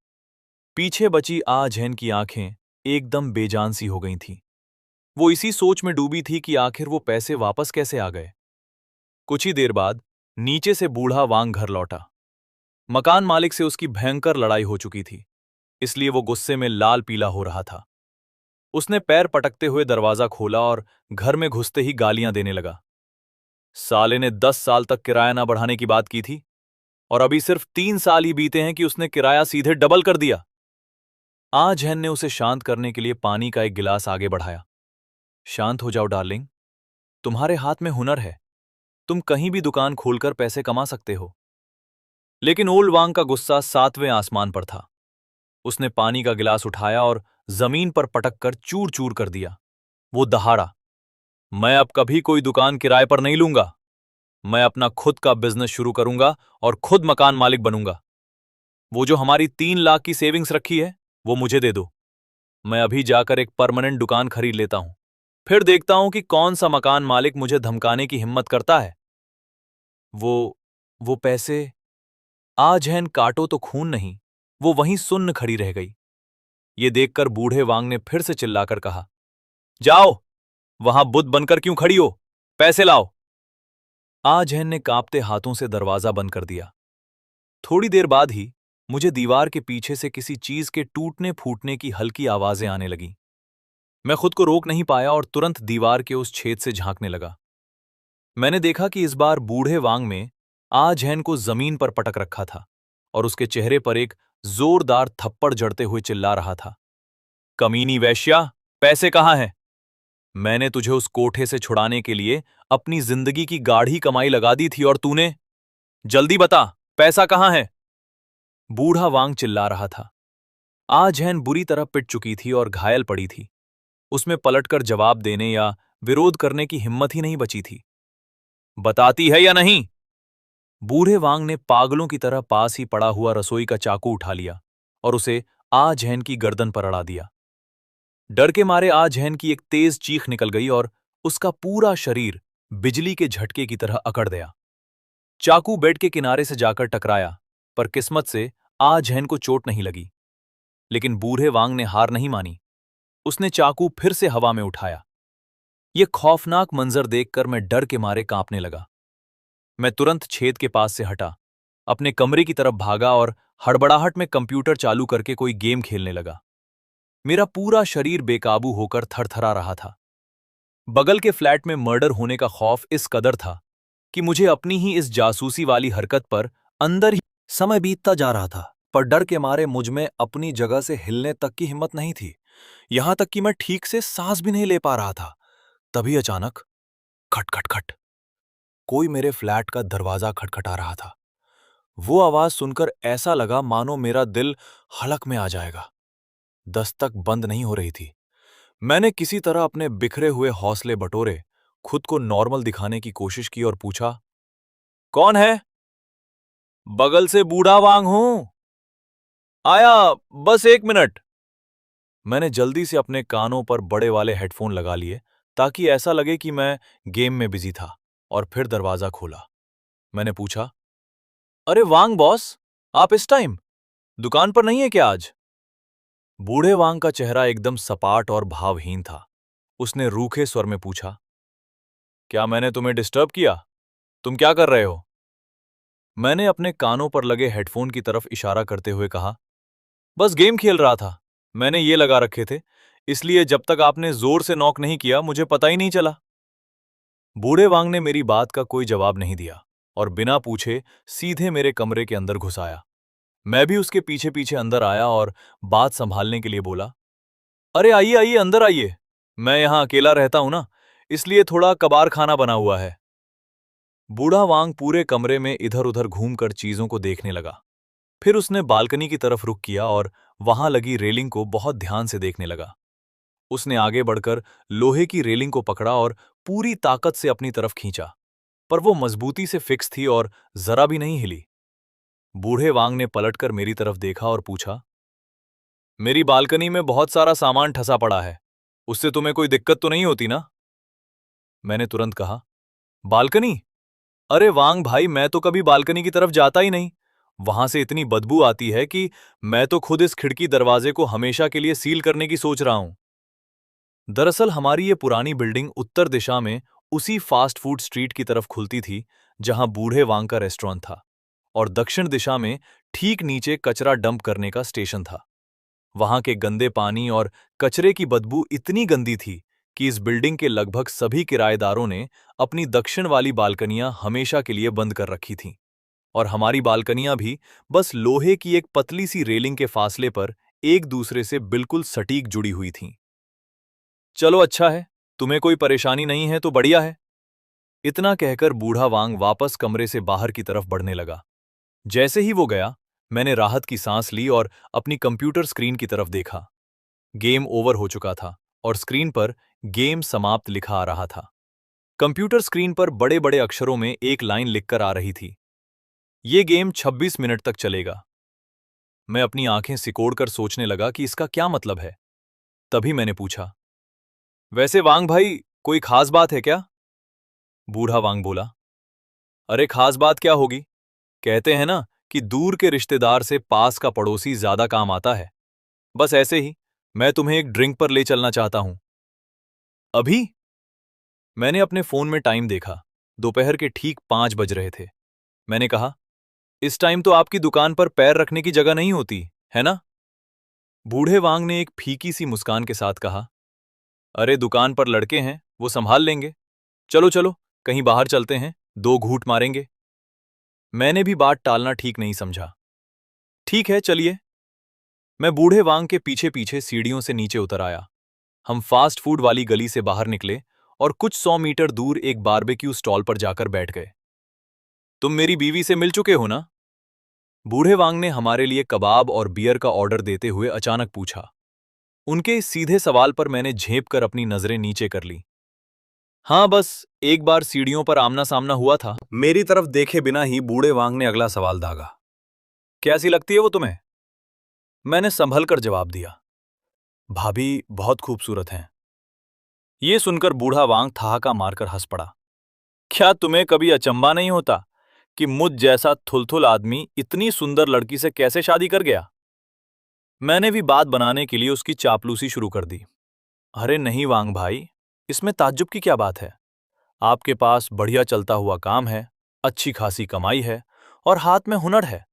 पीछे बची आ झैन की आंखें एकदम बेजान सी हो गई थीं। वो इसी सोच में डूबी थी कि आखिर वो पैसे वापस कैसे आ गए। कुछ ही देर बाद नीचे से बूढ़ा वांग घर लौटा। मकान मालिक से उसकी भयंकर लड़ाई हो चुकी थी, इसलिए वो गुस्से में लाल पीला हो रहा था। उसने पैर पटकते हुए दरवाजा खोला और घर में घुसते ही गालियां देने लगा। साले ने 10 साल तक किराया ना बढ़ाने की बात की थी और अभी सिर्फ 3 साल ही बीते हैं कि उसने किराया सीधे डबल कर दिया। आ झैन ने उसे शांत करने के लिए पानी का एक गिलास आगे बढ़ाया। शांत हो जाओ डार्लिंग, तुम्हारे हाथ में हुनर है, तुम कहीं भी दुकान खोलकर पैसे कमा सकते हो। लेकिन ओल्ड वांग का गुस्सा 7वें आसमान पर था। उसने पानी का गिलास उठाया और जमीन पर पटक कर चूर चूर कर दिया। वो दहाड़ा, मैं अब कभी कोई दुकान किराए पर नहीं लूंगा। मैं अपना खुद का बिजनेस शुरू करूंगा और खुद मकान मालिक बनूंगा। वो जो हमारी 3 लाख की सेविंग्स रखी है वो मुझे दे दो। मैं अभी जाकर एक परमानेंट दुकान खरीद लेता हूं, फिर देखता हूं कि कौन सा मकान मालिक मुझे धमकाने की हिम्मत करता है। वो पैसे। आज हैन काटो तो खून नहीं, वो वहीं सुन्न खड़ी रह गई। ये देखकर बूढ़े वांग ने फिर से चिल्लाकर कहा, जाओ, वहां बुद्ध बनकर क्यों खड़ी हो, पैसे लाओ। आज हैन ने कांपते हाथों से दरवाजा बंद कर दिया। थोड़ी देर बाद ही मुझे दीवार के पीछे से किसी चीज के टूटने फूटने की हल्की आवाजें आने लगीं। मैं खुद को रोक नहीं पाया और तुरंत दीवार के उस छेद से झांकने लगा। मैंने देखा कि इस बार बूढ़े वांग में आजहैन को जमीन पर पटक रखा था और उसके चेहरे पर एक जोरदार थप्पड़ जड़ते हुए चिल्ला रहा था, कमीनी वैश्या, पैसे कहाँ हैं? मैंने तुझे उस कोठे से छुड़ाने के लिए अपनी जिंदगी की गाढ़ी कमाई लगा दी थी और तूने, जल्दी बता, पैसा कहाँ है? बूढ़ा वांग चिल्ला रहा था। आजहैन बुरी तरह पिट चुकी थी और घायल पड़ी थी। उसमें पलटकर जवाब देने या विरोध करने की हिम्मत ही नहीं बची थी। बताती है या नहीं? बूढ़े वांग ने पागलों की तरह पास ही पड़ा हुआ रसोई का चाकू उठा लिया और उसे आजहैन की गर्दन पर अड़ा दिया। डर के मारे आजहैन की एक तेज चीख निकल गई और उसका पूरा शरीर बिजली के झटके की तरह अकड़ गया। चाकू बेड के किनारे से जाकर टकराया, पर किस्मत से आजहैन को चोट नहीं लगी। लेकिन बूढ़े वांग ने हार नहीं मानी। उसने चाकू फिर से हवा में उठाया। यह खौफनाक मंजर देखकर मैं डर के मारे कांपने लगा। मैं तुरंत छेद के पास से हटा, अपने कमरे की तरफ भागा और हड़बड़ाहट में कंप्यूटर चालू करके कोई गेम खेलने लगा। मेरा पूरा शरीर बेकाबू होकर थरथरा रहा था। बगल के फ्लैट में मर्डर होने का खौफ इस कदर था कि मुझे अपनी ही इस जासूसी वाली हरकत पर अंदर ही समय बीतता जा रहा था, पर डर के मारे मुझ में अपनी जगह से हिलने तक की हिम्मत नहीं थी। यहां तक कि मैं ठीक से सांस भी नहीं ले पा रहा था। तभी अचानक खट खट खट, कोई मेरे फ्लैट का दरवाजा खटखटा रहा था। वो आवाज सुनकर ऐसा लगा मानो मेरा दिल हलक में आ जाएगा। दस्तक बंद नहीं हो रही थी। मैंने किसी तरह अपने बिखरे हुए हौसले बटोरे, खुद को नॉर्मल दिखाने की कोशिश की और पूछा, कौन है? बगल से बूढ़ा वांग हूं। आया, बस 1 मिनट। मैंने जल्दी से अपने कानों पर बड़े वाले हेडफोन लगा लिए ताकि ऐसा लगे कि मैं गेम में बिजी था, और फिर दरवाजा खोला। मैंने पूछा, अरे वांग बॉस, आप इस टाइम दुकान पर नहीं है क्या आज? बूढ़े वांग का चेहरा एकदम सपाट और भावहीन था। उसने रूखे स्वर में पूछा, क्या मैंने तुम्हें डिस्टर्ब किया? तुम क्या कर रहे हो? मैंने अपने कानों पर लगे हेडफोन की तरफ इशारा करते हुए कहा, बस गेम खेल रहा था, मैंने ये लगा रखे थे, इसलिए जब तक आपने जोर से नॉक नहीं किया मुझे पता ही नहीं चला। बूढ़े वांग ने मेरी बात का कोई जवाब नहीं दिया और बिना पूछे सीधे मेरे कमरे के अंदर घुस आया। मैं भी उसके पीछे पीछे अंदर आया और बात संभालने के लिए बोला, अरे आइए आइए अंदर आइए। मैं यहां अकेला रहता हूं ना, इसलिए थोड़ा कबार खाना बना हुआ है। बूढ़ा वांग पूरे कमरे में इधर उधर घूमकर चीजों को देखने लगा। फिर उसने बालकनी की तरफ रुख किया और वहां लगी रेलिंग को बहुत ध्यान से देखने लगा। उसने आगे बढ़कर लोहे की रेलिंग को पकड़ा और पूरी ताकत से अपनी तरफ खींचा, पर वो मजबूती से फिक्स थी और जरा भी नहीं हिली। बूढ़े वांग ने पलटकर मेरी तरफ देखा और पूछा, मेरी बालकनी में बहुत सारा सामान ठसा पड़ा है, उससे तुम्हें कोई दिक्कत तो नहीं होती ना? मैंने तुरंत कहा, बालकनी? अरे वांग भाई, मैं तो कभी बालकनी की तरफ जाता ही नहीं। वहां से इतनी बदबू आती है कि मैं तो खुद इस खिड़की दरवाजे को हमेशा के लिए सील करने की सोच रहा हूं। दरअसल हमारी ये पुरानी बिल्डिंग उत्तर दिशा में उसी फास्ट फूड स्ट्रीट की तरफ खुलती थी जहां बूढ़े वांग का रेस्टोरेंट था, और दक्षिण दिशा में ठीक नीचे कचरा डंप करने का स्टेशन था। वहां के गंदे पानी और कचरे की बदबू इतनी गंदी थी कि इस बिल्डिंग के लगभग सभी किराएदारों ने अपनी दक्षिण वाली बालकनियां हमेशा के लिए बंद कर रखी थीं, और हमारी बालकनियां भी बस लोहे की एक पतली सी रेलिंग के फासले पर एक दूसरे से बिल्कुल सटीक जुड़ी हुई थीं। चलो अच्छा है, तुम्हें कोई परेशानी नहीं है तो बढ़िया है। इतना कहकर बूढ़ा वांग वापस कमरे से बाहर की तरफ बढ़ने लगा। जैसे ही वो गया, मैंने राहत की सांस ली और अपनी कंप्यूटर स्क्रीन की तरफ देखा। गेम ओवर हो चुका था और स्क्रीन पर गेम समाप्त लिखा आ रहा था। कंप्यूटर स्क्रीन पर बड़े बड़े अक्षरों में एक लाइन लिखकर आ रही थी, ये गेम 26 मिनट तक चलेगा। मैं अपनी आंखें सिकोड़कर सोचने लगा कि इसका क्या मतलब है। तभी मैंने पूछा, वैसे वांग भाई, कोई खास बात है क्या? बूढ़ा वांग बोला, अरे खास बात क्या होगी, कहते हैं ना कि दूर के रिश्तेदार से पास का पड़ोसी ज्यादा काम आता है। बस ऐसे ही मैं तुम्हें एक ड्रिंक पर ले चलना चाहता हूं। अभी? मैंने अपने फोन में टाइम देखा। दोपहर के ठीक 5 बज रहे थे। मैंने कहा, इस टाइम तो आपकी दुकान पर पैर रखने की जगह नहीं होती, है ना? बूढ़े वांग ने एक फीकी सी मुस्कान के साथ कहा, अरे दुकान पर लड़के हैं, वो संभाल लेंगे। चलो चलो, कहीं बाहर चलते हैं, 2 घूंट मारेंगे। मैंने भी बात टालना ठीक नहीं समझा। ठीक है, चलिए। मैं बूढ़े वांग के पीछे पीछे सीढ़ियों से नीचे उतर आया। हम फास्ट फूड वाली गली से बाहर निकले और कुछ 100 मीटर दूर एक बारबेक्यू स्टॉल पर जाकर बैठ गए। तुम मेरी बीवी से मिल चुके हो ना? बूढ़े वांग ने हमारे लिए कबाब और बियर का ऑर्डर देते हुए अचानक पूछा। उनके इस सीधे सवाल पर मैंने झेप कर अपनी नजरें नीचे कर ली। हाँ, बस एक बार सीढ़ियों पर आमना सामना हुआ था। मेरी तरफ देखे बिना ही बूढ़े वांग ने अगला सवाल दागा। कैसी लगती है वो तुम्हें? मैंने संभल कर जवाब दिया, भाभी बहुत खूबसूरत हैं। ये सुनकर बूढ़ा वांग ठहाका मारकर हंस पड़ा। क्या तुम्हें कभी अचंभा नहीं होता कि मुझ जैसा थुलथुल आदमी इतनी सुंदर लड़की से कैसे शादी कर गया? मैंने भी बात बनाने के लिए उसकी चापलूसी शुरू कर दी। अरे नहीं वांग भाई, इसमें ताज्जुब की क्या बात है? आपके पास बढ़िया चलता हुआ काम है, अच्छी खासी कमाई है और हाथ में हुनर है।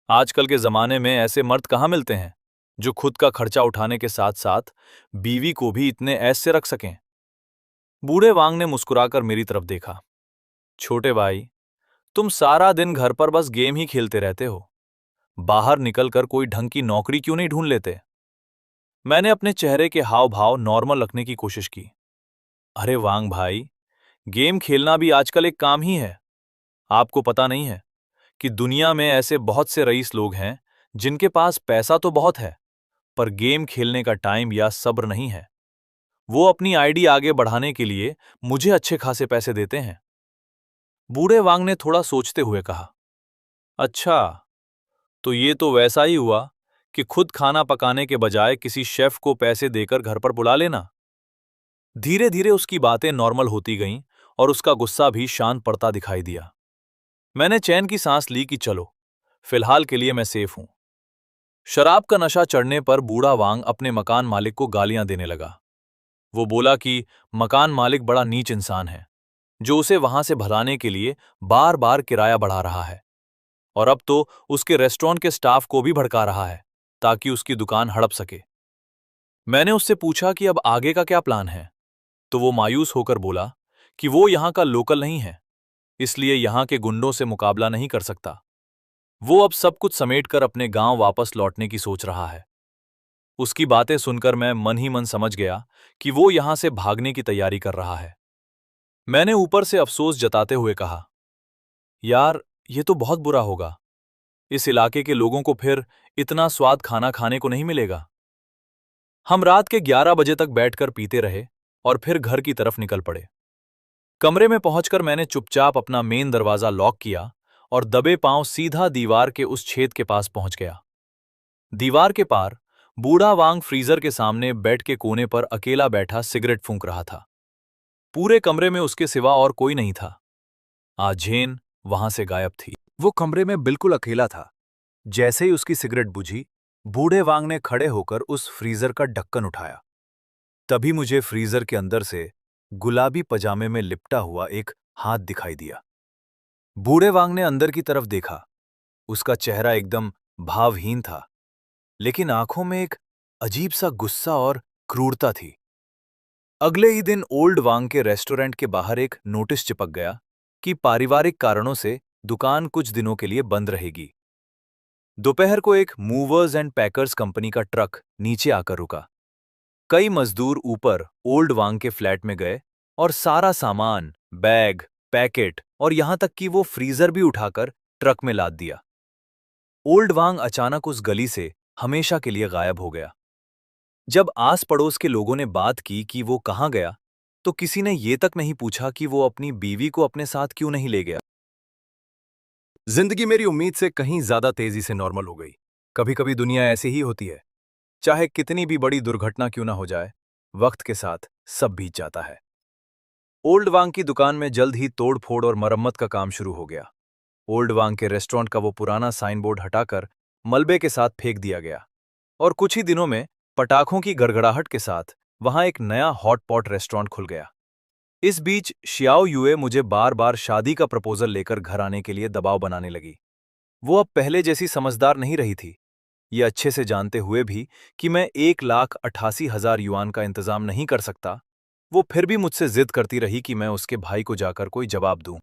आजकल के जमाने में ऐसे मर्द कहाँ मिलते हैं जो खुद का खर्चा उठाने के साथ साथ बीवी को भी इतने ऐश से रख सकें। बूढ़े वांग ने मुस्कुराकर मेरी तरफ देखा। छोटे भाई, तुम सारा दिन घर पर बस गेम ही खेलते रहते हो। बाहर निकलकर कोई ढंग की नौकरी क्यों नहीं ढूंढ लेते? मैंने अपने चेहरे के हाव भाव नॉर्मल रखने की कोशिश की। अरे वांग भाई, गेम खेलना भी आजकल एक काम ही है। आपको पता नहीं है कि दुनिया में ऐसे बहुत से रईस लोग हैं जिनके पास पैसा तो बहुत है, पर गेम खेलने का टाइम या सब्र नहीं है। वो अपनी आईडी आगे बढ़ाने के लिए मुझे अच्छे खासे पैसे देते हैं। बूढ़े वांग ने थोड़ा सोचते हुए कहा, अच्छा, तो ये तो वैसा ही हुआ कि खुद खाना पकाने के बजाय किसी शेफ को पैसे देकर घर पर बुला लेना। धीरे धीरे उसकी बातें नॉर्मल होती गईं और उसका गुस्सा भी शांत पड़ता दिखाई दिया। मैंने चैन की सांस ली कि चलो, फिलहाल के लिए मैं सेफ हूं। शराब का नशा चढ़ने पर बूढ़ा वांग अपने मकान मालिक को गालियां देने लगा। वो बोला कि मकान मालिक बड़ा नीच इंसान है, जो उसे वहां से भगाने के लिए बार बार किराया बढ़ा रहा है, और अब तो उसके रेस्टोरेंट के स्टाफ को भी भड़का रहा है ताकि उसकी दुकान हड़प सके। मैंने उससे पूछा कि अब आगे का क्या प्लान है, तो वो मायूस होकर बोला कि वो यहाँ का लोकल नहीं है, इसलिए यहाँ के गुंडों से मुकाबला नहीं कर सकता। वो अब सब कुछ समेटकर अपने गांव वापस लौटने की सोच रहा है। उसकी बातें सुनकर मैं मन ही मन समझ गया कि वो यहां से भागने की तैयारी कर रहा है। मैंने ऊपर से अफसोस जताते हुए कहा, यार, ये तो बहुत बुरा होगा। इस इलाके के लोगों को फिर इतना स्वाद खाना खाने को नहीं मिलेगा। हम रात के 11 बजे तक बैठकर पीते रहे और फिर घर की तरफ निकल पड़े। कमरे में पहुंचकर मैंने चुपचाप अपना मेन दरवाजा लॉक किया और दबे पांव सीधा दीवार के उस छेद के पास पहुंच गया। दीवार के पार बूढ़ा वांग फ्रीजर के सामने बेड के कोने पर अकेला बैठा सिगरेट फूंक रहा था। पूरे कमरे में उसके सिवा और कोई नहीं था। आज झेन वहां से गायब थी। वो कमरे में बिल्कुल अकेला था। जैसे ही उसकी सिगरेट बुझी, बूढ़े वांग ने खड़े होकर उस फ्रीजर का ढक्कन उठाया। तभी मुझे फ्रीजर के अंदर से गुलाबी पजामे में लिपटा हुआ एक हाथ दिखाई दिया। बूढ़े वांग ने अंदर की तरफ देखा। उसका चेहरा एकदम भावहीन था, लेकिन आंखों में एक अजीब सा गुस्सा और क्रूरता थी। अगले ही दिन ओल्ड वांग के रेस्टोरेंट के बाहर एक नोटिस चिपक गया कि पारिवारिक कारणों से दुकान कुछ दिनों के लिए बंद रहेगी। दोपहर को एक मूवर्स एंड पैकर्स कंपनी का ट्रक नीचे आकर रुका। कई मजदूर ऊपर ओल्ड वांग के फ्लैट में गए और सारा सामान, बैग, पैकेट और यहां तक कि वो फ्रीजर भी उठाकर ट्रक में लाद दिया। ओल्ड वांग अचानक उस गली से हमेशा के लिए गायब हो गया। जब आस पड़ोस के लोगों ने बात की कि वो कहाँ गया, तो किसी ने ये तक नहीं पूछा कि वो अपनी बीवी को अपने साथ क्यों नहीं ले गया। जिंदगी मेरी उम्मीद से कहीं ज्यादा तेजी से नॉर्मल हो गई। कभी कभी दुनिया ऐसी ही होती है। चाहे कितनी भी बड़ी दुर्घटना क्यों ना हो जाए, वक्त के साथ सब बीत जाता है। ओल्ड वांग की दुकान में जल्द ही तोड़ फोड़ और मरम्मत का काम शुरू हो गया। ओल्ड वांग के रेस्टोरेंट का वो पुराना साइन बोर्ड हटाकर मलबे के साथ फेंक दिया गया और कुछ ही दिनों में पटाखों की गड़गड़ाहट के साथ वहां एक नया हॉट पॉट रेस्टोरेंट खुल गया। इस बीच शियाओ युए मुझे बार बार शादी का प्रपोजल लेकर घर आने के लिए दबाव बनाने लगी। वो अब पहले जैसी समझदार नहीं रही थी। ये अच्छे से जानते हुए भी कि मैं 1,88,000 युआन का इंतजाम नहीं कर सकता, वो फिर भी मुझसे जिद करती रही कि मैं उसके भाई को जाकर कोई जवाब दूं।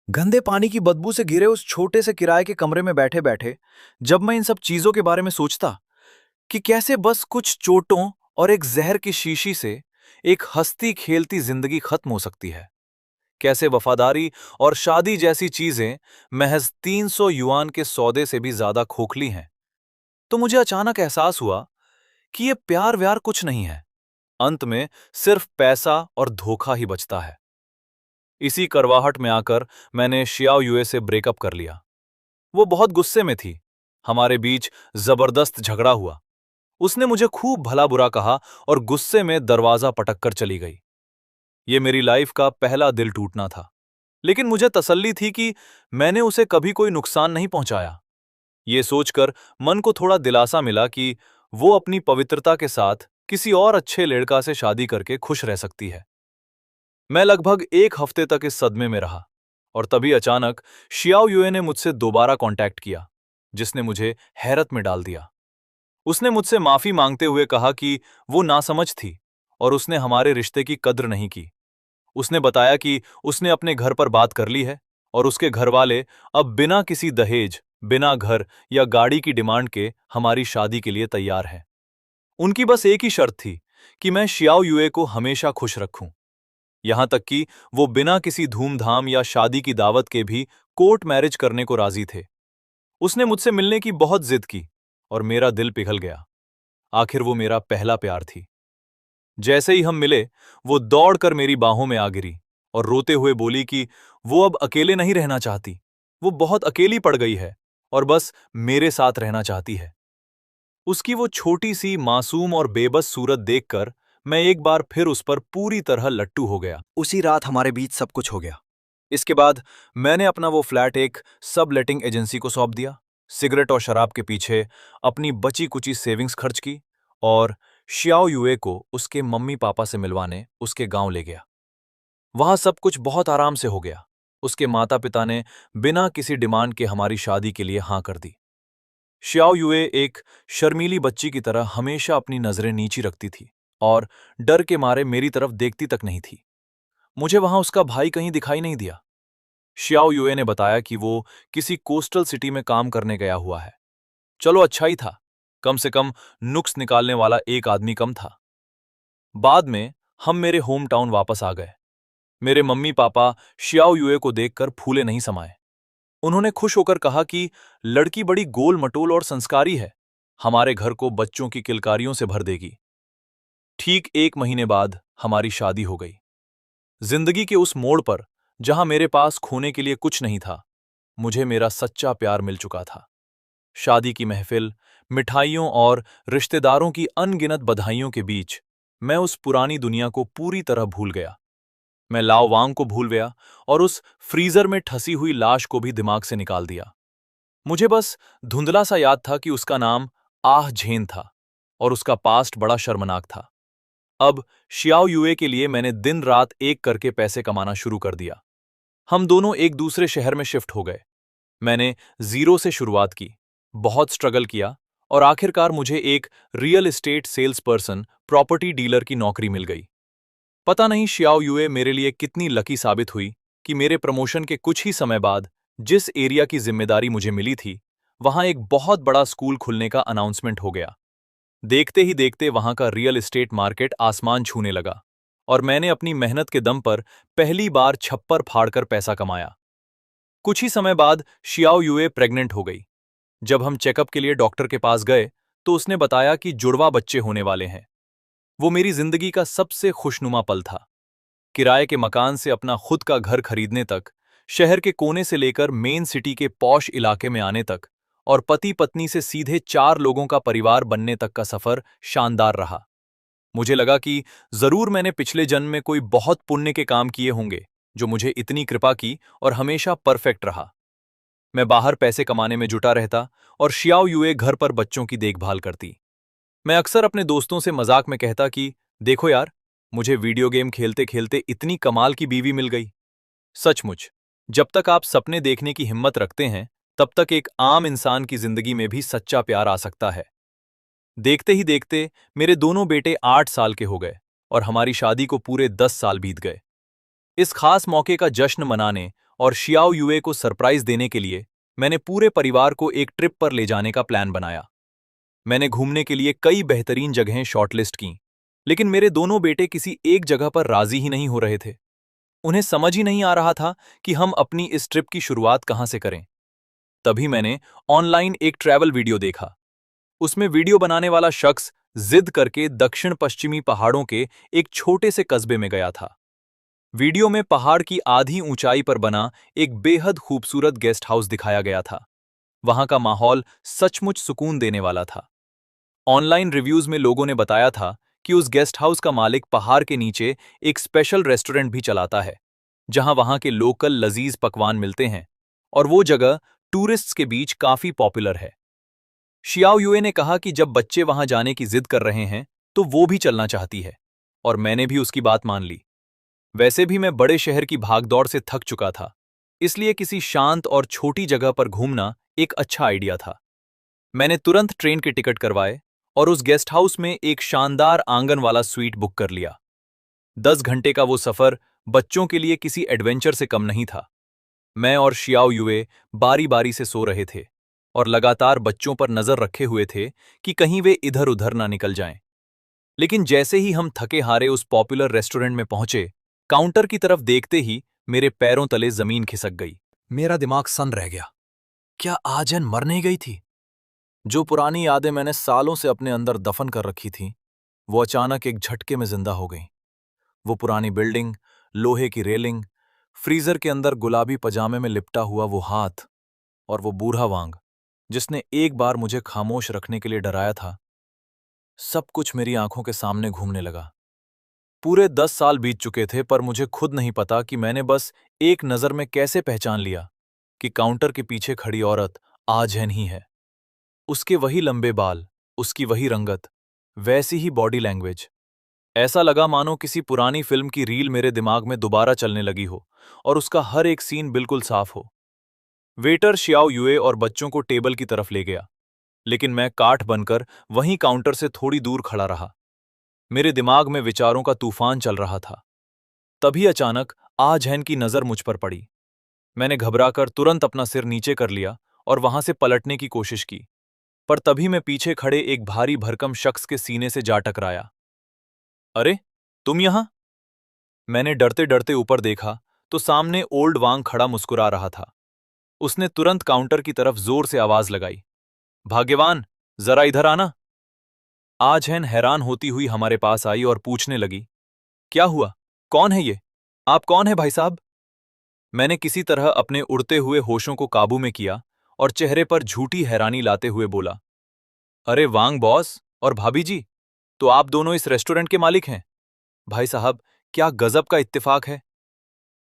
गंदे पानी की बदबू से घिरे उस छोटे से किराए के कमरे में बैठे बैठे जब मैं इन सब चीजों के बारे में सोचता कि कैसे बस कुछ चोटों और एक जहर की शीशी से एक हंसती खेलती जिंदगी खत्म हो सकती है, कैसे वफादारी और शादी जैसी चीजें महज 300 युआन के सौदे से भी ज्यादा खोखली हैं, तो मुझे अचानक एहसास हुआ कि ये प्यार व्यार कुछ नहीं है। अंत में सिर्फ पैसा और धोखा ही बचता है। इसी करवाहट में आकर मैंने शियाओ युए से ब्रेकअप कर लिया। वो बहुत गुस्से में थी। हमारे बीच जबरदस्त झगड़ा हुआ। उसने मुझे खूब भला बुरा कहा और गुस्से में दरवाजा पटक कर चली गई। ये मेरी लाइफ का पहला दिल टूटना था, लेकिन मुझे तसल्ली थी कि मैंने उसे कभी कोई नुकसान नहीं पहुंचाया। ये सोचकर मन को थोड़ा दिलासा मिला कि वो अपनी पवित्रता के साथ किसी और अच्छे लड़का से शादी करके खुश रह सकती है। मैं लगभग 1 हफ्ते तक इस सदमे में रहा और तभी अचानक शियाओ युए ने मुझसे दोबारा कांटेक्ट किया, जिसने मुझे हैरत में डाल दिया। उसने मुझसे माफी मांगते हुए कहा कि वो नासमझ थी और उसने हमारे रिश्ते की कद्र नहीं की। उसने बताया कि उसने अपने घर पर बात कर ली है और उसके घरवाले अब बिना किसी दहेज, बिना घर या गाड़ी की डिमांड के हमारी शादी के लिए तैयार हैं। उनकी बस एक ही शर्त थी कि मैं शियाओ युए को हमेशा खुश रखूं। यहां तक कि वो बिना किसी धूमधाम या शादी की दावत के भी कोर्ट मैरिज करने को राजी थे। उसने मुझसे मिलने की बहुत जिद की और मेरा दिल पिघल गया। आखिर वो मेरा पहला प्यार थी। जैसे ही हम मिले, वो दौड़कर मेरी बाहों में आ गिरी और रोते हुए बोली कि वो अब अकेले नहीं रहना चाहती। वो बहुत अकेली पड़ गई है और बस मेरे साथ रहना चाहती है। उसकी वो छोटी सी मासूम और बेबस सूरत देखकर मैं एक बार फिर उस पर पूरी तरह लट्टू हो गया। उसी रात हमारे बीच सब कुछ हो गया। इसके बाद मैंने अपना वो फ्लैट एक सब लेटिंग एजेंसी को सौंप दिया, सिगरेट और शराब के पीछे अपनी बची कुची सेविंग्स खर्च की और शियाओ युए को उसके मम्मी पापा से मिलवाने उसके गांव ले गया। वहां सब कुछ बहुत आराम से हो गया। उसके माता पिता ने बिना किसी डिमांड के हमारी शादी के लिए हां कर दी। शियाओ युए एक शर्मीली बच्ची की तरह हमेशा अपनी नजरें नीची रखती थी। और डर के मारे मेरी तरफ देखती तक नहीं थी। मुझे वहां उसका भाई कहीं दिखाई नहीं दिया। श्याओ युए ने बताया कि वो किसी कोस्टल सिटी में काम करने गया हुआ है। चलो अच्छा ही था, कम से कम नुक्स निकालने वाला एक आदमी कम था। बाद में हम मेरे होम टाउन वापस आ गए। मेरे मम्मी पापा श्याओ युए को देखकर फूले नहीं समाये। उन्होंने खुश होकर कहा कि लड़की बड़ी गोल मटोल और संस्कारी है, हमारे घर को बच्चों की किलकारियों से भर देगी। ठीक 1 महीने बाद हमारी शादी हो गई। जिंदगी के उस मोड़ पर जहां मेरे पास खोने के लिए कुछ नहीं था, मुझे मेरा सच्चा प्यार मिल चुका था। शादी की महफिल, मिठाइयों और रिश्तेदारों की अनगिनत बधाइयों के बीच मैं उस पुरानी दुनिया को पूरी तरह भूल गया। मैं लाओ वांग को भूल गया और उस फ्रीजर में ठसी हुई लाश को भी दिमाग से निकाल दिया। मुझे बस धुंधला सा याद था कि उसका नाम आह झेन था और उसका पास्ट बड़ा शर्मनाक था। अब शियाओ युए के लिए मैंने दिन रात एक करके पैसे कमाना शुरू कर दिया। हम दोनों एक दूसरे शहर में शिफ्ट हो गए। मैंने जीरो से शुरुआत की, बहुत स्ट्रगल किया और आखिरकार मुझे एक real estate sales person, property dealer की नौकरी मिल गई। पता नहीं शियाओ युए मेरे लिए कितनी लकी साबित हुई कि मेरे प्रमोशन के कुछ ही समय बाद जिस एरिया की जिम्मेदारी मुझे मिली थी, वहां एक बहुत बड़ा स्कूल खुलने का अनाउंसमेंट हो गया। देखते ही देखते वहां का रियल एस्टेट मार्केट आसमान छूने लगा और मैंने अपनी मेहनत के दम पर पहली बार छप्पर फाड़कर पैसा कमाया। कुछ ही समय बाद शियाओ युए प्रेग्नेंट हो गई। जब हम चेकअप के लिए डॉक्टर के पास गए तो उसने बताया कि जुड़वा बच्चे होने वाले हैं। वो मेरी जिंदगी का सबसे खुशनुमा पल था। किराए के मकान से अपना खुद का घर खरीदने तक, शहर के कोने से लेकर मेन सिटी के पॉश इलाके में आने तक और पति पत्नी से सीधे 4 लोगों का परिवार बनने तक का सफर शानदार रहा। मुझे लगा कि जरूर मैंने पिछले जन्म में कोई बहुत पुण्य के काम किए होंगे जो मुझे इतनी कृपा की और हमेशा परफेक्ट रहा। मैं बाहर पैसे कमाने में जुटा रहता और शियाओ युए घर पर बच्चों की देखभाल करती। मैं अक्सर अपने दोस्तों से मजाक में कहता कि देखो यार, मुझे वीडियो गेम खेलते खेलते इतनी कमाल की बीवी मिल गई। सचमुच, जब तक आप सपने देखने की हिम्मत रखते हैं, तब तक एक आम इंसान की जिंदगी में भी सच्चा प्यार आ सकता है। देखते ही देखते मेरे दोनों बेटे 8 साल के हो गए और हमारी शादी को पूरे 10 साल बीत गए। इस खास मौके का जश्न मनाने और शियाओ युए को सरप्राइज देने के लिए मैंने पूरे परिवार को एक ट्रिप पर ले जाने का प्लान बनाया। मैंने घूमने के लिए कई बेहतरीन जगहें शॉर्टलिस्ट की, लेकिन मेरे दोनों बेटे किसी एक जगह पर राजी ही नहीं हो रहे थे। उन्हें समझ ही नहीं आ रहा था कि हम अपनी इस ट्रिप की शुरुआत कहां से करें। तभी मैंने ऑनलाइन एक ट्रैवल वीडियो देखा। उसमें वीडियो बनाने वाला शख्स जिद करके दक्षिण पश्चिमी पहाड़ों के एक छोटे से कस्बे में गया था। वीडियो में पहाड़ की आधी ऊंचाई पर बना एक बेहद खूबसूरत गेस्ट हाउस दिखाया गया था। वहां का माहौल सचमुच सुकून देने वाला था। ऑनलाइन रिव्यूज में लोगों ने बताया था कि उस गेस्ट हाउस का मालिक पहाड़ के नीचे एक स्पेशल रेस्टोरेंट भी चलाता है, जहां वहां के लोकल लजीज पकवान मिलते हैं और वो जगह टूरिस्ट्स के बीच काफी पॉपुलर है। शियाओ युए ने कहा कि जब बच्चे वहां जाने की जिद कर रहे हैं, तो वो भी चलना चाहती है, और मैंने भी उसकी बात मान ली। वैसे भी मैं बड़े शहर की भागदौड़ से थक चुका था, इसलिए किसी शांत और छोटी जगह पर घूमना एक अच्छा आइडिया था। मैंने तुरंत ट्रेन के टिकट करवाए और उस गेस्ट हाउस में एक शानदार आंगन वाला स्वीट बुक कर लिया। 10 घंटे का वो सफर बच्चों के लिए किसी एडवेंचर से कम नहीं था। मैं और शियाओ युए बारी बारी से सो रहे थे और लगातार बच्चों पर नजर रखे हुए थे कि कहीं वे इधर उधर ना निकल जाएं। लेकिन जैसे ही हम थके हारे उस पॉपुलर रेस्टोरेंट में पहुंचे, काउंटर की तरफ देखते ही मेरे पैरों तले जमीन खिसक गई। मेरा दिमाग सन्न रह गया। क्या आजन मर नहीं गई थी? जो पुरानी यादें मैंने सालों से अपने अंदर दफन कर रखी थीं, वो अचानक एक झटके में जिंदा हो गईं। वो पुरानी बिल्डिंग, लोहे की रेलिंग, फ्रीजर के अंदर गुलाबी पजामे में लिपटा हुआ वो हाथ और वो बूढ़ा वांग जिसने एक बार मुझे खामोश रखने के लिए डराया था, सब कुछ मेरी आंखों के सामने घूमने लगा। पूरे 10 साल बीत चुके थे, पर मुझे खुद नहीं पता कि मैंने बस एक नजर में कैसे पहचान लिया कि काउंटर के पीछे खड़ी औरत आजहन ही है। उसके वही लंबे बाल, उसकी वही रंगत, वैसी ही बॉडी लैंग्वेज। ऐसा लगा मानो किसी पुरानी फिल्म की रील मेरे दिमाग में दोबारा चलने लगी हो और उसका हर एक सीन बिल्कुल साफ हो। वेटर शियाओ युए और बच्चों को टेबल की तरफ ले गया, लेकिन मैं काठ बनकर वहीं काउंटर से थोड़ी दूर खड़ा रहा। मेरे दिमाग में विचारों का तूफान चल रहा था। तभी अचानक आ झैन की नजर मुझ पर पड़ी। मैंने घबराकर तुरंत अपना सिर नीचे कर लिया और वहां से पलटने की कोशिश की, पर तभी मैं पीछे खड़े एक भारी भरकम शख्स के सीने से जा टकराया। अरे, तुम यहां? मैंने डरते डरते ऊपर देखा तो सामने ओल्ड वांग खड़ा मुस्कुरा रहा था। उसने तुरंत काउंटर की तरफ जोर से आवाज लगाई, भाग्यवान, जरा इधर आना। आजहन हैरान होती हुई हमारे पास आई और पूछने लगी, क्या हुआ? कौन है ये? आप कौन है भाई साहब? मैंने किसी तरह अपने उड़ते हुए होशों को काबू में किया और चेहरे पर झूठी हैरानी लाते हुए बोला, अरे वांग बॉस और भाभी जी, तो आप दोनों इस रेस्टोरेंट के मालिक हैं? भाई साहब, क्या गजब का इत्तेफाक है।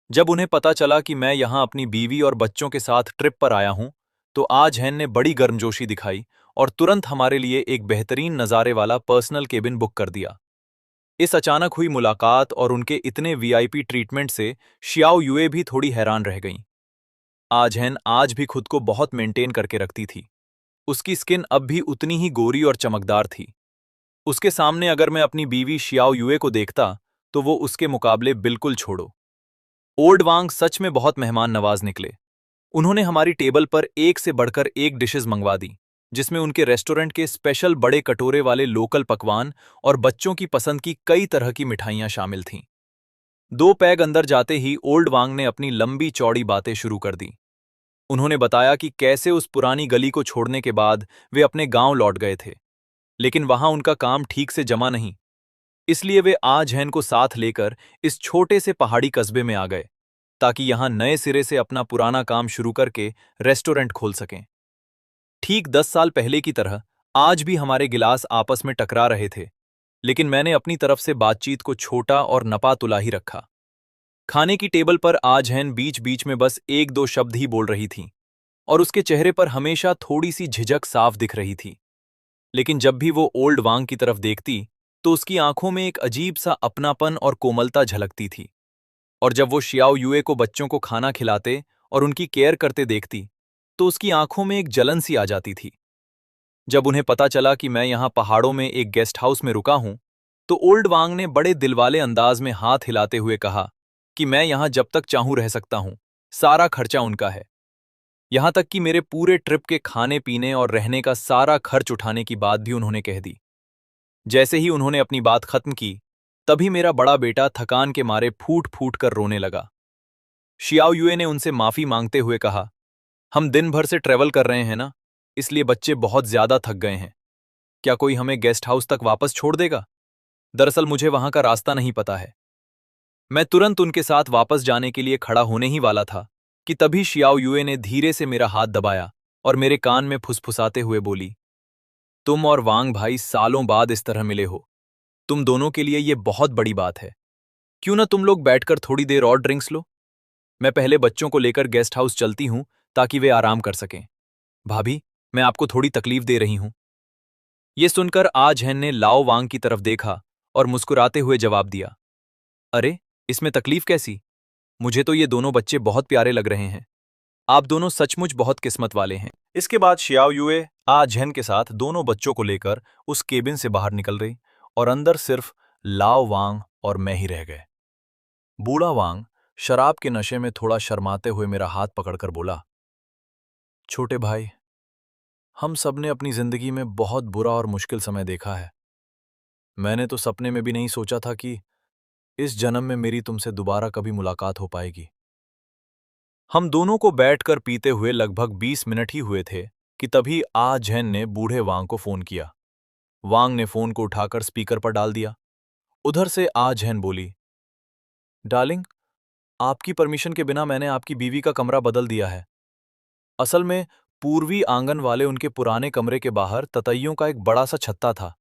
जब उन्हें पता चला कि मैं यहां अपनी बीवी और बच्चों के साथ ट्रिप पर आया हूं, तो आज हैन ने बड़ी गर्मजोशी दिखाई और तुरंत हमारे लिए एक बेहतरीन नज़ारे वाला पर्सनल केबिन बुक कर दिया। इस अचानक हुई मुलाकात और उनके इतने वीआईपी ट्रीटमेंट से शियाओ युए भी थोड़ी हैरान रह गईं। आज हैन आज भी खुद को बहुत मेंटेन करके रखती थी। उसकी स्किन अब भी उतनी ही गोरी और चमकदार थी। उसके सामने अगर मैं अपनी बीवी शियाओ युए को देखता, तो वो उसके मुकाबले बिल्कुल छोड़ो। ओल्ड वांग सच में बहुत मेहमान नवाज निकले। उन्होंने हमारी टेबल पर एक से बढ़कर एक डिशेस मंगवा दी, जिसमें उनके रेस्टोरेंट के स्पेशल बड़े कटोरे वाले लोकल पकवान और बच्चों की पसंद की कई तरह की मिठाइयां शामिल थीं। 2 पैग अंदर जाते ही ओल्ड वांग ने अपनी लंबी चौड़ी बातें शुरू कर दी। उन्होंने बताया कि कैसे उस पुरानी गली को छोड़ने के बाद वे अपने गांव लौट गए थे, लेकिन वहां उनका काम ठीक से जमा नहीं। इसलिए वे आज हैन को साथ लेकर इस छोटे से पहाड़ी कस्बे में आ गए, ताकि यहां नए सिरे से अपना पुराना काम शुरू करके रेस्टोरेंट खोल सकें। ठीक 10 साल पहले की तरह आज भी हमारे गिलास आपस में टकरा रहे थे, लेकिन मैंने अपनी तरफ से बातचीत को छोटा और नपा-तुला ही रखा। खाने की टेबल पर आज हैन बीच बीच में बस एक दो शब्द ही बोल रही थी और उसके चेहरे पर हमेशा थोड़ी सी झिझक साफ दिख रही थी। लेकिन जब भी वो ओल्ड वांग की तरफ देखती, तो उसकी आंखों में एक अजीब सा अपनापन और कोमलता झलकती थी। और जब वो शियाओ युए को बच्चों को खाना खिलाते और उनकी केयर करते देखती, तो उसकी आंखों में एक जलन सी आ जाती थी। जब उन्हें पता चला कि मैं यहाँ पहाड़ों में एक गेस्ट हाउस में रुका हूं, तो ओल्ड वांग ने बड़े दिलवाले अंदाज में हाथ हिलाते हुए कहा कि मैं यहाँ जब तक चाहूं रह सकता हूं, सारा खर्चा उनका है। यहाँ तक कि मेरे पूरे ट्रिप के खाने पीने और रहने का सारा खर्च उठाने की बात भी उन्होंने कह दी। जैसे ही उन्होंने अपनी बात खत्म की, तभी मेरा बड़ा बेटा थकान के मारे फूट फूट कर रोने लगा। शियाओ युए ने उनसे माफी मांगते हुए कहा, हम दिन भर से ट्रेवल कर रहे हैं ना, इसलिए बच्चे बहुत ज्यादा थक गए हैं। क्या कोई हमें गेस्ट हाउस तक वापस छोड़ देगा? दरअसल मुझे वहां का रास्ता नहीं पता है। मैं तुरंत उनके साथ वापस जाने के लिए खड़ा होने ही वाला था कि तभी शियाओ युए ने धीरे से मेरा हाथ दबाया और मेरे कान में फुसफुसाते हुए बोली, तुम और वांग भाई सालों बाद इस तरह मिले हो। तुम दोनों के लिए ये बहुत बड़ी बात है। क्यों ना तुम लोग बैठकर थोड़ी देर और ड्रिंक्स लो? मैं पहले बच्चों को लेकर गेस्ट हाउस चलती हूं ताकि वे आराम कर सकें। भाभी, मैं आपको थोड़ी तकलीफ दे रही हूं। ये सुनकर आज हैन ने लाओ वांग की तरफ देखा और मुस्कुराते हुए जवाब दिया, अरे, इसमें तकलीफ कैसी? मुझे तो ये दोनों बच्चे बहुत प्यारे लग रहे हैं। आप दोनों सचमुच बहुत किस्मत वाले हैं। इसके बाद शियाओ युए आज हैन के साथ दोनों बच्चों को लेकर उस केबिन से बाहर निकल रही और अंदर सिर्फ लाओ वांग और मैं ही रह गए। बूढ़ा वांग शराब के नशे में थोड़ा शर्माते हुए मेरा हाथ पकड़कर बोला, छोटे भाई, हम सबने अपनी जिंदगी में बहुत बुरा और मुश्किल समय देखा है। मैंने तो सपने में भी नहीं सोचा था कि इस जन्म में मेरी तुमसे दोबारा कभी मुलाकात हो पाएगी। हम दोनों को बैठकर पीते हुए लगभग 20 मिनट ही हुए थे कि तभी आ झेन ने बूढ़े वांग को फोन किया। वांग ने फोन को उठाकर स्पीकर पर डाल दिया। उधर से आ झेन बोली, डार्लिंग, आपकी परमिशन के बिना मैंने आपकी बीवी का कमरा बदल दिया है। असल में पूर्वी आंगन वाले उनके पुराने कमरे के बाहर ततैयों का एक बड़ा सा छत्ता था।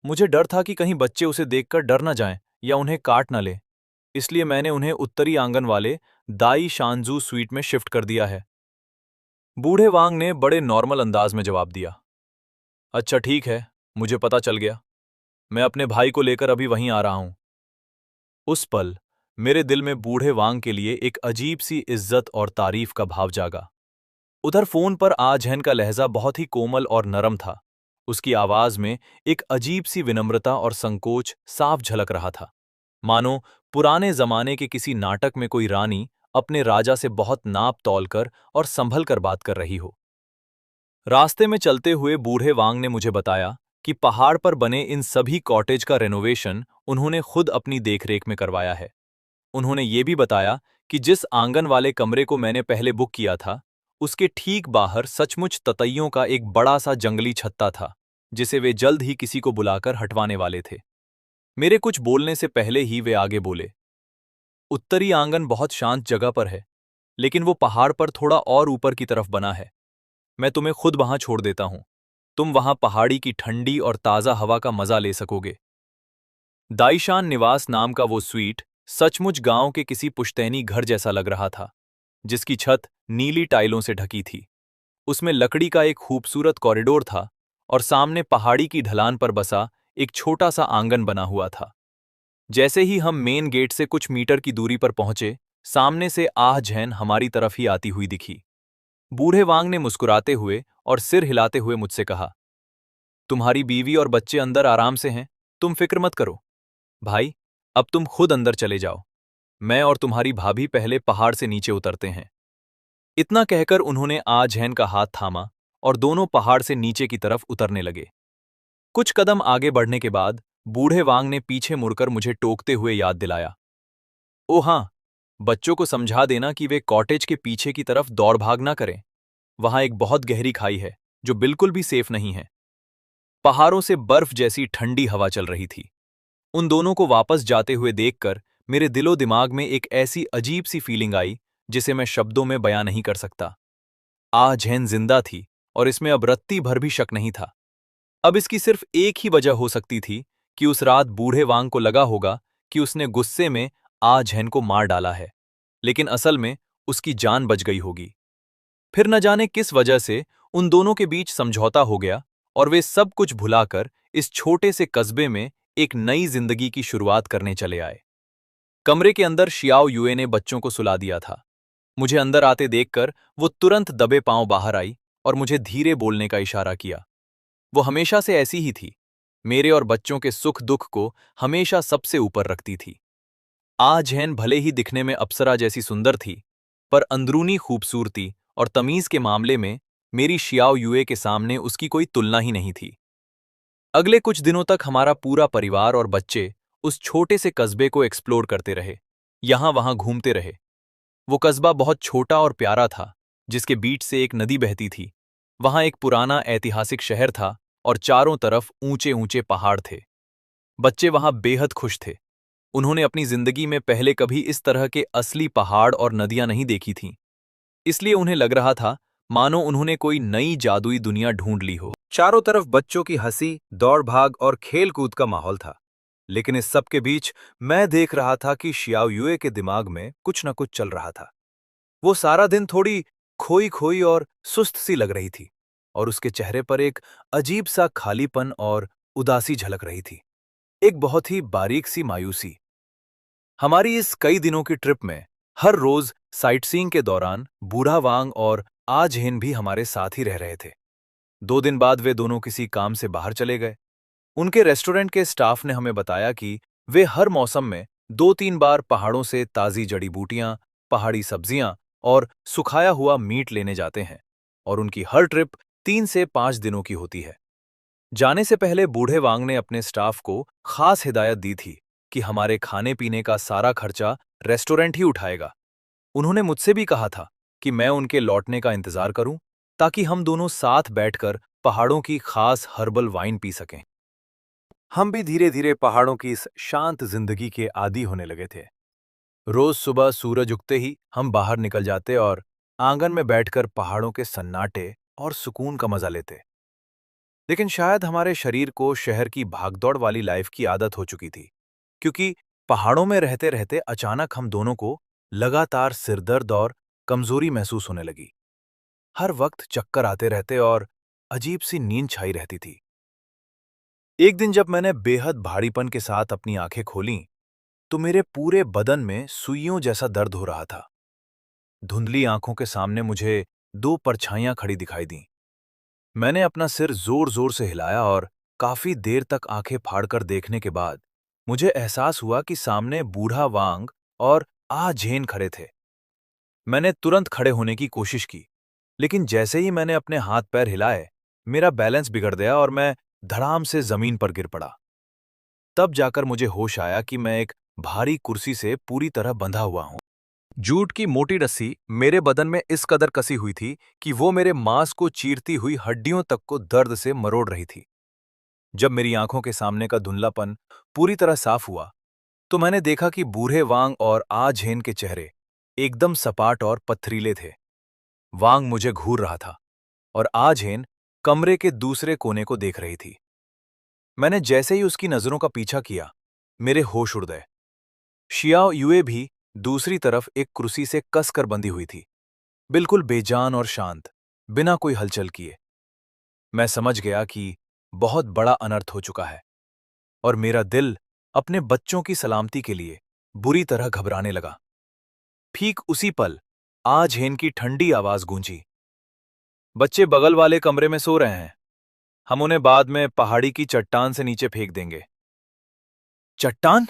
मुझे डर था कि कहीं बच्चे उसे देखकर डर न जाएं या उन्हें काट न ले, इसलिए मैंने उन्हें उत्तरी आंगन वाले दाई शानजू स्वीट में शिफ्ट कर दिया है। बूढ़े वांग ने बड़े नॉर्मल अंदाज में जवाब दिया, अच्छा ठीक है, मुझे पता चल गया। मैं अपने भाई को लेकर अभी वहीं आ रहा हूं। उस पल मेरे दिल में बूढ़े वांग के लिए एक अजीब सी इज्जत और तारीफ का भाव जागा। उधर फोन पर आ झैन का लहजा बहुत ही कोमल और नरम था उसकी आवाज में एक अजीब सी विनम्रता और संकोच साफ झलक रहा था, मानो पुराने जमाने के किसी नाटक में कोई रानी अपने राजा से बहुत नाप तौल कर और संभल कर बात कर रही हो। रास्ते में चलते हुए बूढ़े वांग ने मुझे बताया कि पहाड़ पर बने इन सभी कॉटेज का रेनोवेशन उन्होंने खुद अपनी देखरेख में करवाया है। उन्होंने ये भी बताया कि जिस आंगन वाले कमरे को मैंने पहले बुक किया था, उसके ठीक बाहर सचमुच ततैयों का एक बड़ा सा जंगली छत्ता था, जिसे वे जल्द ही किसी को बुलाकर हटवाने वाले थे। मेरे कुछ बोलने से पहले ही वे आगे बोले, उत्तरी आंगन बहुत शांत जगह पर है, लेकिन वो पहाड़ पर थोड़ा और ऊपर की तरफ बना है। मैं तुम्हें खुद वहां छोड़ देता हूं। तुम वहां पहाड़ी की ठंडी और ताजा हवा का मजा ले सकोगे। दाइशान निवास नाम का वो स्वीट सचमुच गांव के किसी पुश्तैनी घर जैसा लग रहा था, जिसकी छत नीली टाइलों से ढकी थी। उसमें लकड़ी का एक खूबसूरत कॉरिडोर था और सामने पहाड़ी की ढलान पर बसा एक छोटा सा आंगन बना हुआ था। जैसे ही हम मेन गेट से कुछ मीटर की दूरी पर पहुंचे, सामने से आह झैन हमारी तरफ ही आती हुई दिखी। बूढ़े वांग ने मुस्कुराते हुए और सिर हिलाते हुए मुझसे कहा, तुम्हारी बीवी और बच्चे अंदर आराम से हैं, तुम फिक्र मत करो। भाई, अब तुम खुद अंदर चले जाओ। मैं और तुम्हारी भाभी पहले पहाड़ से नीचे उतरते हैं। इतना कहकर उन्होंने आजहैन का हाथ थामा और दोनों पहाड़ से नीचे की तरफ उतरने लगे। कुछ कदम आगे बढ़ने के बाद बूढ़े वांग ने पीछे मुड़कर मुझे टोकते हुए याद दिलाया, ओ हाँ, बच्चों को समझा देना कि वे कॉटेज के पीछे की तरफ दौड़ भाग ना करें। वहां एक बहुत गहरी खाई है जो बिल्कुल भी सेफ नहीं है। पहाड़ों से बर्फ जैसी ठंडी हवा चल रही थी। उन दोनों को वापस जाते हुए देखकर मेरे दिलो दिमाग में एक ऐसी अजीब सी फीलिंग आई जिसे मैं शब्दों में बयां नहीं कर सकता। झैन जिंदा थी और इसमें अब रत्ती भर भी शक नहीं था। अब इसकी सिर्फ एक ही वजह हो सकती थी कि उस रात बूढ़े वांग को लगा होगा कि उसने गुस्से में झैन को मार डाला है, लेकिन असल में उसकी जान बच गई होगी। फिर न जाने किस वजह से उन दोनों के बीच समझौता हो गया और वे सब कुछ भुलाकर इस छोटे से कस्बे में एक नई जिंदगी की शुरुआत करने चले आए। कमरे के अंदर शियाओ युए ने बच्चों को सुला दिया था। मुझे अंदर आते देखकर वो तुरंत दबे पांव बाहर आई और मुझे धीरे बोलने का इशारा किया। वो हमेशा से ऐसी ही थी, मेरे और बच्चों के सुख दुख को हमेशा सबसे ऊपर रखती थी। झैन भले ही दिखने में अप्सरा जैसी सुंदर थी, पर अंदरूनी खूबसूरती और तमीज के मामले में मेरी शियाओ युए के सामने उसकी कोई तुलना ही नहीं थी। अगले कुछ दिनों तक हमारा पूरा परिवार और बच्चे उस छोटे से कस्बे को एक्सप्लोर करते रहे, यहां वहां घूमते रहे। वो कस्बा बहुत छोटा और प्यारा था, जिसके बीच से एक नदी बहती थी। वहां एक पुराना ऐतिहासिक शहर था और चारों तरफ ऊंचे ऊंचे पहाड़ थे। बच्चे वहां बेहद खुश थे। उन्होंने अपनी जिंदगी में पहले कभी इस तरह के असली पहाड़ और नदियां नहीं देखी थीं, इसलिए उन्हें लग रहा था मानो उन्होंने कोई नई जादुई दुनिया ढूंढ ली हो। चारों तरफ बच्चों की हंसी, दौड़ भाग और खेल कूद का माहौल था, लेकिन इस सब के बीच मैं देख रहा था कि शियाओ युए के दिमाग में कुछ न कुछ चल रहा था। वो सारा दिन थोड़ी खोई खोई और सुस्त सी लग रही थी और उसके चेहरे पर एक अजीब सा खालीपन और उदासी झलक रही थी, एक बहुत ही बारीक सी मायूसी। हमारी इस कई दिनों की ट्रिप में हर रोज साइटसीइंग के दौरान बूढ़ा वांग और आजहिन भी हमारे साथ ही रह रहे थे। 2 दिन बाद वे दोनों किसी काम से बाहर चले गए। उनके रेस्टोरेंट के स्टाफ ने हमें बताया कि वे हर मौसम में 2-3 बार पहाड़ों से ताज़ी जड़ी बूटियां, पहाड़ी सब्जियां और सुखाया हुआ मीट लेने जाते हैं और उनकी हर ट्रिप 3 से 5 दिनों की होती है। जाने से पहले बूढ़े वांग ने अपने स्टाफ को खास हिदायत दी थी कि हमारे खाने पीने का सारा खर्चा रेस्टोरेंट ही उठाएगा। उन्होंने मुझसे भी कहा था कि मैं उनके लौटने का इंतजार करूं ताकि हम दोनों साथ बैठकर पहाड़ों की खास हर्बल वाइन पी सकें। हम भी धीरे धीरे पहाड़ों की इस शांत जिंदगी के आदी होने लगे थे। रोज सुबह सूरज उगते ही हम बाहर निकल जाते और आंगन में बैठकर पहाड़ों के सन्नाटे और सुकून का मजा लेते। लेकिन शायद हमारे शरीर को शहर की भागदौड़ वाली लाइफ की आदत हो चुकी थी, क्योंकि पहाड़ों में रहते रहते अचानक हम दोनों को लगातार सिरदर्द और कमजोरी महसूस होने लगी। हर वक्त चक्कर आते रहते और अजीब सी नींद छाई रहती थी। एक दिन जब मैंने बेहद भारीपन के साथ अपनी आंखें खोलीं, तो मेरे पूरे बदन में सुइयों जैसा दर्द हो रहा था। धुंधली आंखों के सामने मुझे 2 परछाइयां खड़ी दिखाई दीं। मैंने अपना सिर जोर जोर से हिलाया और काफी देर तक आंखें फाड़कर देखने के बाद मुझे एहसास हुआ कि सामने बूढ़ा वांग और आ झेन खड़े थे। मैंने तुरंत खड़े होने की कोशिश की, लेकिन जैसे ही मैंने अपने हाथ पैर हिलाए, मेरा बैलेंस बिगड़ गया और मैं धड़ाम से जमीन पर गिर पड़ा। तब जाकर मुझे होश आया कि मैं एक भारी कुर्सी से पूरी तरह बंधा हुआ हूं। जूट की मोटी रस्सी मेरे बदन में इस कदर कसी हुई थी कि वो मेरे मांस को चीरती हुई हड्डियों तक को दर्द से मरोड़ रही थी। जब मेरी आंखों के सामने का धुंधलापन पूरी तरह साफ हुआ, तो मैंने देखा कि बूढ़े वांग और आझेन के चेहरे एकदम सपाट और पथरीले थे। वांग मुझे घूर रहा था और आझेन कमरे के दूसरे कोने को देख रही थी। मैंने जैसे ही उसकी नजरों का पीछा किया, मेरे होश उड़ गए। शियाओ युए भी दूसरी तरफ एक कुर्सी से कसकर बंधी हुई थी, बिल्कुल बेजान और शांत, बिना कोई हलचल किए। मैं समझ गया कि बहुत बड़ा अनर्थ हो चुका है और मेरा दिल अपने बच्चों की सलामती के लिए बुरी तरह घबराने लगा। ठीक उसी पल आज हेन की ठंडी आवाज गूंजी। बच्चे बगल वाले कमरे में सो रहे हैं। हम उन्हें बाद में पहाड़ी की चट्टान से नीचे फेंक देंगे। चट्टान?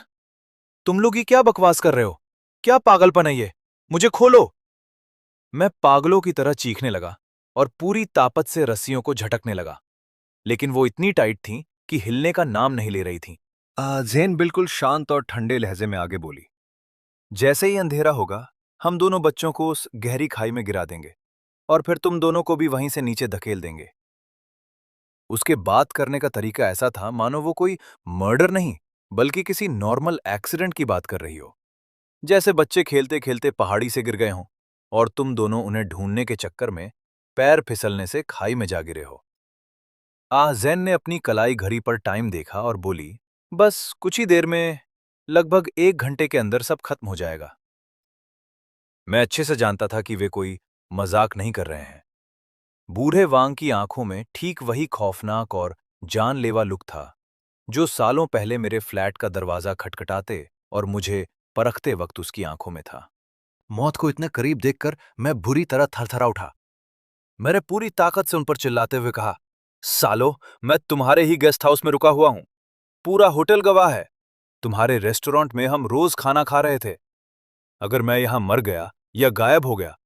तुम लोग ये क्या बकवास कर रहे हो? क्या पागलपन है ये? मुझे खोलो! मैं पागलों की तरह चीखने लगा और पूरी ताकत से रस्सियों को झटकने लगा, लेकिन वो इतनी टाइट थीं कि हिलने का नाम नहीं ले रही थीं। ज़ेन बिल्कुल शांत और ठंडे लहजे में आगे बोली, जैसे ही अंधेरा होगा, हम दोनों बच्चों को उस गहरी खाई में गिरा देंगे और फिर तुम दोनों को भी वहीं से नीचे धकेल देंगे। उसके बात करने का तरीका ऐसा था मानो वो कोई मर्डर नहीं, बल्कि किसी नॉर्मल एक्सीडेंट की बात कर रही हो। जैसे बच्चे खेलते खेलते पहाड़ी से गिर गए हों और तुम दोनों उन्हें ढूंढने के चक्कर में पैर फिसलने से खाई में जा गिरे हो। जैन ने अपनी कलाई घड़ी पर टाइम देखा और बोली, बस कुछ ही देर में, लगभग 1 घंटे के अंदर सब खत्म हो जाएगा। मैं अच्छे से जानता था कि वे कोई मजाक नहीं कर रहे हैं। बूढ़े वांग की आंखों में ठीक वही खौफनाक और जानलेवा लुक था जो सालों पहले मेरे फ्लैट का दरवाजा खटखटाते और मुझे परखते वक्त उसकी आंखों में था। मौत को इतने करीब देखकर मैं बुरी तरह थरथरा उठा। मैंने पूरी ताकत से उन पर चिल्लाते हुए कहा, सालो, मैं तुम्हारे ही गेस्ट हाउस में रुका हुआ हूं। पूरा होटल गवाह है। तुम्हारे रेस्टोरेंट में हम रोज खाना खा रहे थे। अगर मैं यहां मर गया या गायब हो गया,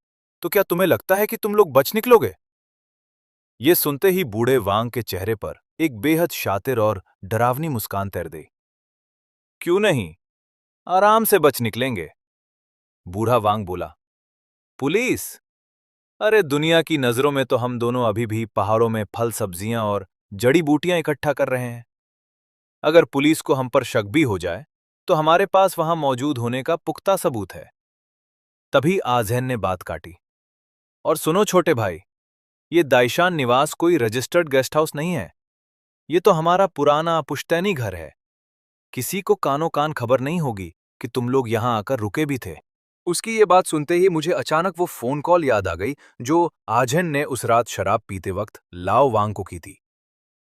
तो क्या तुम्हें लगता है कि तुम लोग बच निकलोगे? ये सुनते ही बूढ़े वांग के चेहरे पर एक बेहद शातिर और डरावनी मुस्कान तैर गई। क्यों नहीं, आराम से बच निकलेंगे। बूढ़ा वांग बोला, पुलिस? अरे दुनिया की नजरों में तो हम दोनों अभी भी पहाड़ों में फल सब्जियां और जड़ी बूटियां इकट्ठा कर रहे हैं। अगर पुलिस को हम पर शक भी हो जाए, तो हमारे पास वहां मौजूद होने का पुख्ता सबूत है। तभी आज़ैन ने बात काटी, और सुनो छोटे भाई, ये दाइशान निवास कोई रजिस्टर्ड गेस्ट हाउस नहीं है। ये तो हमारा पुराना पुश्तैनी घर है। किसी को कानो कान खबर नहीं होगी कि तुम लोग यहां आकर रुके भी थे। उसकी ये बात सुनते ही मुझे अचानक वो फोन कॉल याद आ गई जो आझन ने उस रात शराब पीते वक्त लाओ वांग को की थी।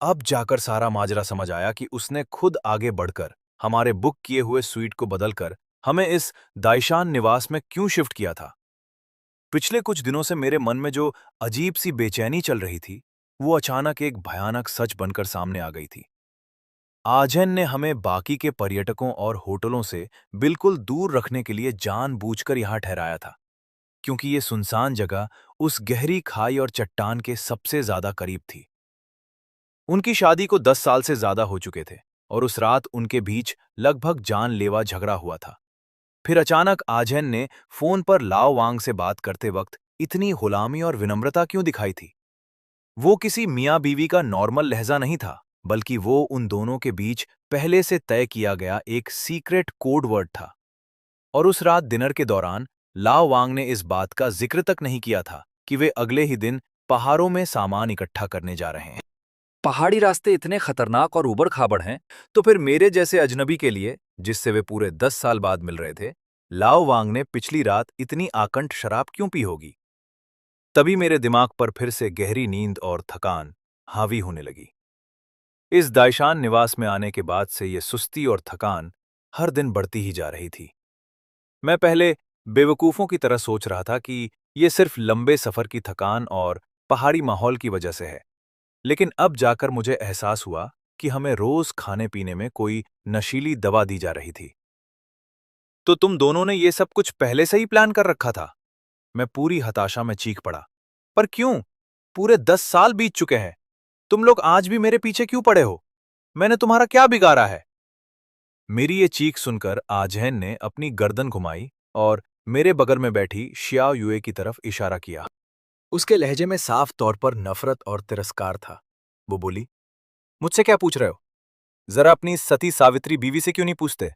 अब जाकर सारा माजरा समझ आया कि उसने खुद आगे बढ़कर हमारे बुक किए हुए स्वीट को बदलकर हमें इस दाइशान निवास में क्यों शिफ्ट किया था। पिछले कुछ दिनों से मेरे मन में जो अजीब सी बेचैनी चल रही थी, वो अचानक एक भयानक सच बनकर सामने आ गई थी। आजैन ने हमें बाकी के पर्यटकों और होटलों से बिल्कुल दूर रखने के लिए जानबूझकर यहाँ ठहराया था, क्योंकि ये सुनसान जगह उस गहरी खाई और चट्टान के सबसे ज्यादा करीब थी। उनकी शादी को 10 साल से ज्यादा हो चुके थे और उस रात उनके बीच लगभग जानलेवा झगड़ा हुआ था। फिर अचानक आजैन ने फोन पर लाओ वांग से बात करते वक्त इतनी गुलामी और विनम्रता क्यों दिखाई थी? वो किसी मियाँ बीवी का नॉर्मल लहजा नहीं था, बल्कि वो उन दोनों के बीच पहले से तय किया गया एक सीक्रेट कोड वर्ड था। और उस रात डिनर के दौरान लाओ वांग ने इस बात का जिक्र तक नहीं किया था कि वे अगले ही दिन पहाड़ों में सामान इकट्ठा करने जा रहे हैं। पहाड़ी रास्ते इतने खतरनाक और उबड़-खाबड़ हैं, तो फिर मेरे जैसे अजनबी के लिए, जिससे वे पूरे 10 साल बाद मिल रहे थे, लाओ वांग ने पिछली रात इतनी आकंठ शराब क्यों पी होगी? तभी मेरे दिमाग पर फिर से गहरी नींद और थकान हावी होने लगी। इस दाइशान निवास में आने के बाद से ये सुस्ती और थकान हर दिन बढ़ती ही जा रही थी। मैं पहले बेवकूफों की तरह सोच रहा था कि ये सिर्फ लंबे सफर की थकान और पहाड़ी माहौल की वजह से है, लेकिन अब जाकर मुझे एहसास हुआ कि हमें रोज खाने पीने में कोई नशीली दवा दी जा रही थी। तो तुम दोनों ने ये सब कुछ पहले से ही प्लान कर रखा था? मैं पूरी हताशा में चीख पड़ा। पर क्यों? पूरे 10 साल बीत चुके हैं। तुम लोग आज भी मेरे पीछे क्यों पड़े हो? मैंने तुम्हारा क्या बिगाड़ा है? मेरी ये चीख सुनकर आजहन ने अपनी गर्दन घुमाई और मेरे बगल में बैठी शियाओ युए की तरफ इशारा किया। उसके लहजे में साफ तौर पर नफरत और तिरस्कार था। वो बोली, मुझसे क्या पूछ रहे हो? जरा अपनी सती सावित्री बीवी से क्यों नहीं पूछते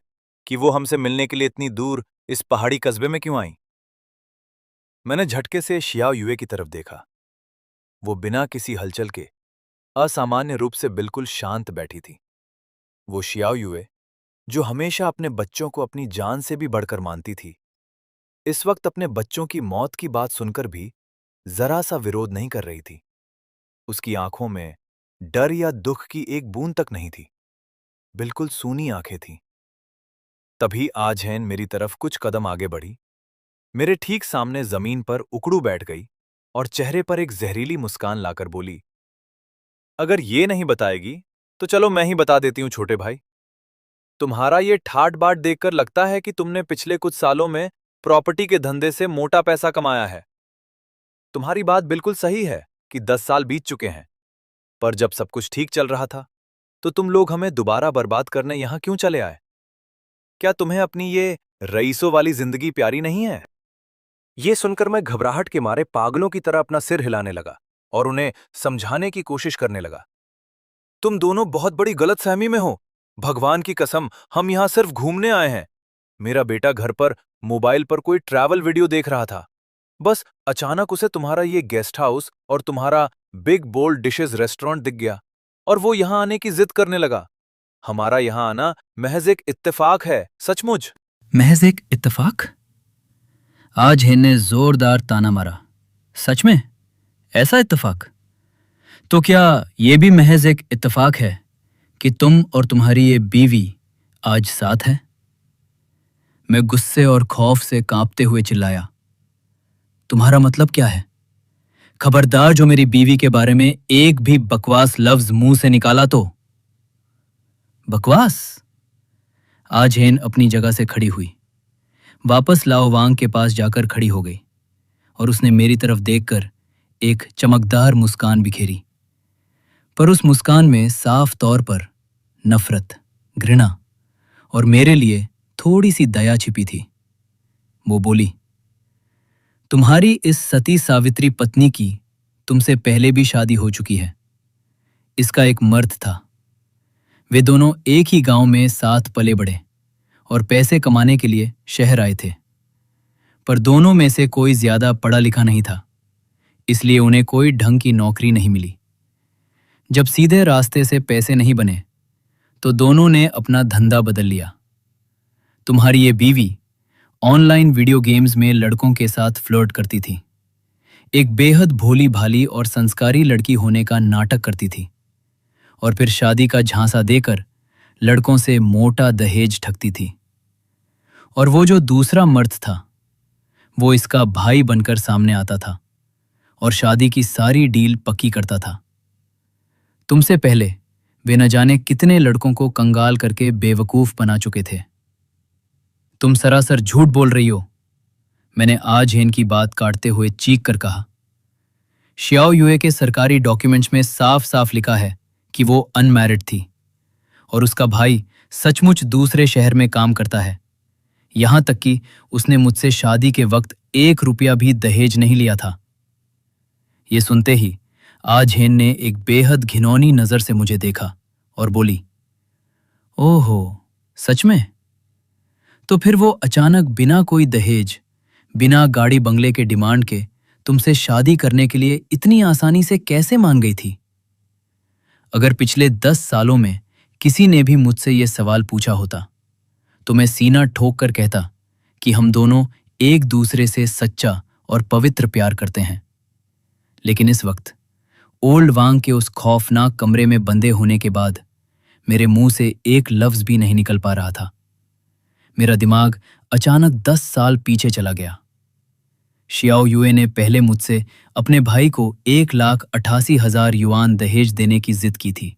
कि वो हमसे मिलने के लिए इतनी दूर इस पहाड़ी कस्बे में क्यों आई? मैंने झटके से शियाओ युए की तरफ देखा। वो बिना किसी हलचल के असामान्य रूप से बिल्कुल शांत बैठी थी। वो शियाओ युए, जो हमेशा अपने बच्चों को अपनी जान से भी बढ़कर मानती थी, इस वक्त अपने बच्चों की मौत की बात सुनकर भी जरा सा विरोध नहीं कर रही थी। उसकी आंखों में डर या दुख की एक बूंद तक नहीं थी। बिल्कुल सूनी आंखें थीं। तभी आजहैन मेरी तरफ कुछ कदम आगे बढ़ी, मेरे ठीक सामने जमीन पर उकड़ू बैठ गई और चेहरे पर एक जहरीली मुस्कान लाकर बोली, अगर ये नहीं बताएगी तो चलो मैं ही बता देती हूं छोटे भाई। तुम्हारा ये ठाट बाट देखकर लगता है कि तुमने पिछले कुछ सालों में प्रॉपर्टी के धंधे से मोटा पैसा कमाया है। तुम्हारी बात बिल्कुल सही है कि 10 साल बीत चुके हैं, पर जब सब कुछ ठीक चल रहा था तो तुम लोग हमें दोबारा बर्बाद करने यहां क्यों चले आए? क्या तुम्हें अपनी ये रईसों वाली जिंदगी प्यारी नहीं है? ये सुनकर मैं घबराहट के मारे पागलों की तरह अपना सिर हिलाने लगा और उन्हें समझाने की कोशिश करने लगा। तुम दोनों बहुत बड़ी गलतफहमी में हो। भगवान की कसम, हम यहां सिर्फ घूमने आए हैं। मेरा बेटा घर पर मोबाइल पर कोई ट्रैवल वीडियो देख रहा था। बस अचानक उसे तुम्हारा ये गेस्ट हाउस और तुम्हारा बिग बोल्ड डिशेज रेस्टोरेंट दिख गया और वो यहां आने की जिद करने लगा। हमारा यहां आना महज एक इत्तेफाक है, सचमुच। महज एक इत्तेफाक? आज हिन ने जोरदार ताना मारा। सच में? ऐसा इत्तेफाक? तो क्या ये भी महज एक इत्तेफाक है कि तुम और तुम्हारी ये बीवी आज साथ है? मैं गुस्से और खौफ से कांपते हुए चिल्लाया, तुम्हारा मतलब क्या है? खबरदार जो मेरी बीवी के बारे में एक भी बकवास लफ्ज मुंह से निकाला तो। बकवास? आज हेन अपनी जगह से खड़ी हुई, वापस लाओ वांग के पास जाकर खड़ी हो गई और उसने मेरी तरफ देखकर एक चमकदार मुस्कान बिखेरी। पर उस मुस्कान में साफ तौर पर नफरत, घृणा और मेरे लिए थोड़ी सी दया छिपी थी। वो बोली, तुम्हारी इस सती सावित्री पत्नी की तुमसे पहले भी शादी हो चुकी है। इसका एक मर्द था। वे दोनों एक ही गांव में साथ पले बढ़े और पैसे कमाने के लिए शहर आए थे। पर दोनों में से कोई ज्यादा पढ़ा लिखा नहीं था, इसलिए उन्हें कोई ढंग की नौकरी नहीं मिली। जब सीधे रास्ते से पैसे नहीं बने तो दोनों ने अपना धंधा बदल लिया। तुम्हारी ये बीवी ऑनलाइन वीडियो गेम्स में लड़कों के साथ फ्लर्ट करती थी। एक बेहद भोली भाली और संस्कारी लड़की होने का नाटक करती थी और फिर शादी का झांसा देकर लड़कों से मोटा दहेज ठगती थी। और वो जो दूसरा मर्द था, वो इसका भाई बनकर सामने आता था और शादी की सारी डील पक्की करता था। तुमसे पहले वे न जाने कितने लड़कों को कंगाल करके बेवकूफ बना चुके थे। तुम सरासर झूठ बोल रही हो, मैंने आज हेन की बात काटते हुए चीख कर कहा। शियाओ युए के सरकारी डॉक्यूमेंट्स में साफ साफ लिखा है कि वो अनमैरिड थी और उसका भाई सचमुच दूसरे शहर में काम करता है। यहां तक कि उसने मुझसे शादी के वक्त 1 रुपया भी दहेज नहीं लिया था। ये सुनते ही आज हेन ने एक बेहद घिनौनी नजर से मुझे देखा और बोली, ओहो, सच में? तो फिर वो अचानक बिना कोई दहेज, बिना गाड़ी बंगले के डिमांड के तुमसे शादी करने के लिए इतनी आसानी से कैसे मान गई थी? अगर पिछले 10 सालों में किसी ने भी मुझसे ये सवाल पूछा होता तो मैं सीना ठोक कर कहता कि हम दोनों एक दूसरे से सच्चा और पवित्र प्यार करते हैं। लेकिन इस वक्त ओल्ड वांग के उस खौफनाक कमरे में बंधे होने के बाद मेरे मुंह से एक लफ्ज भी नहीं निकल पा रहा था। मेरा दिमाग अचानक 10 साल पीछे चला गया। शियाओ युए ने पहले मुझसे अपने भाई को 1,88,000 युआन दहेज देने की जिद की थी,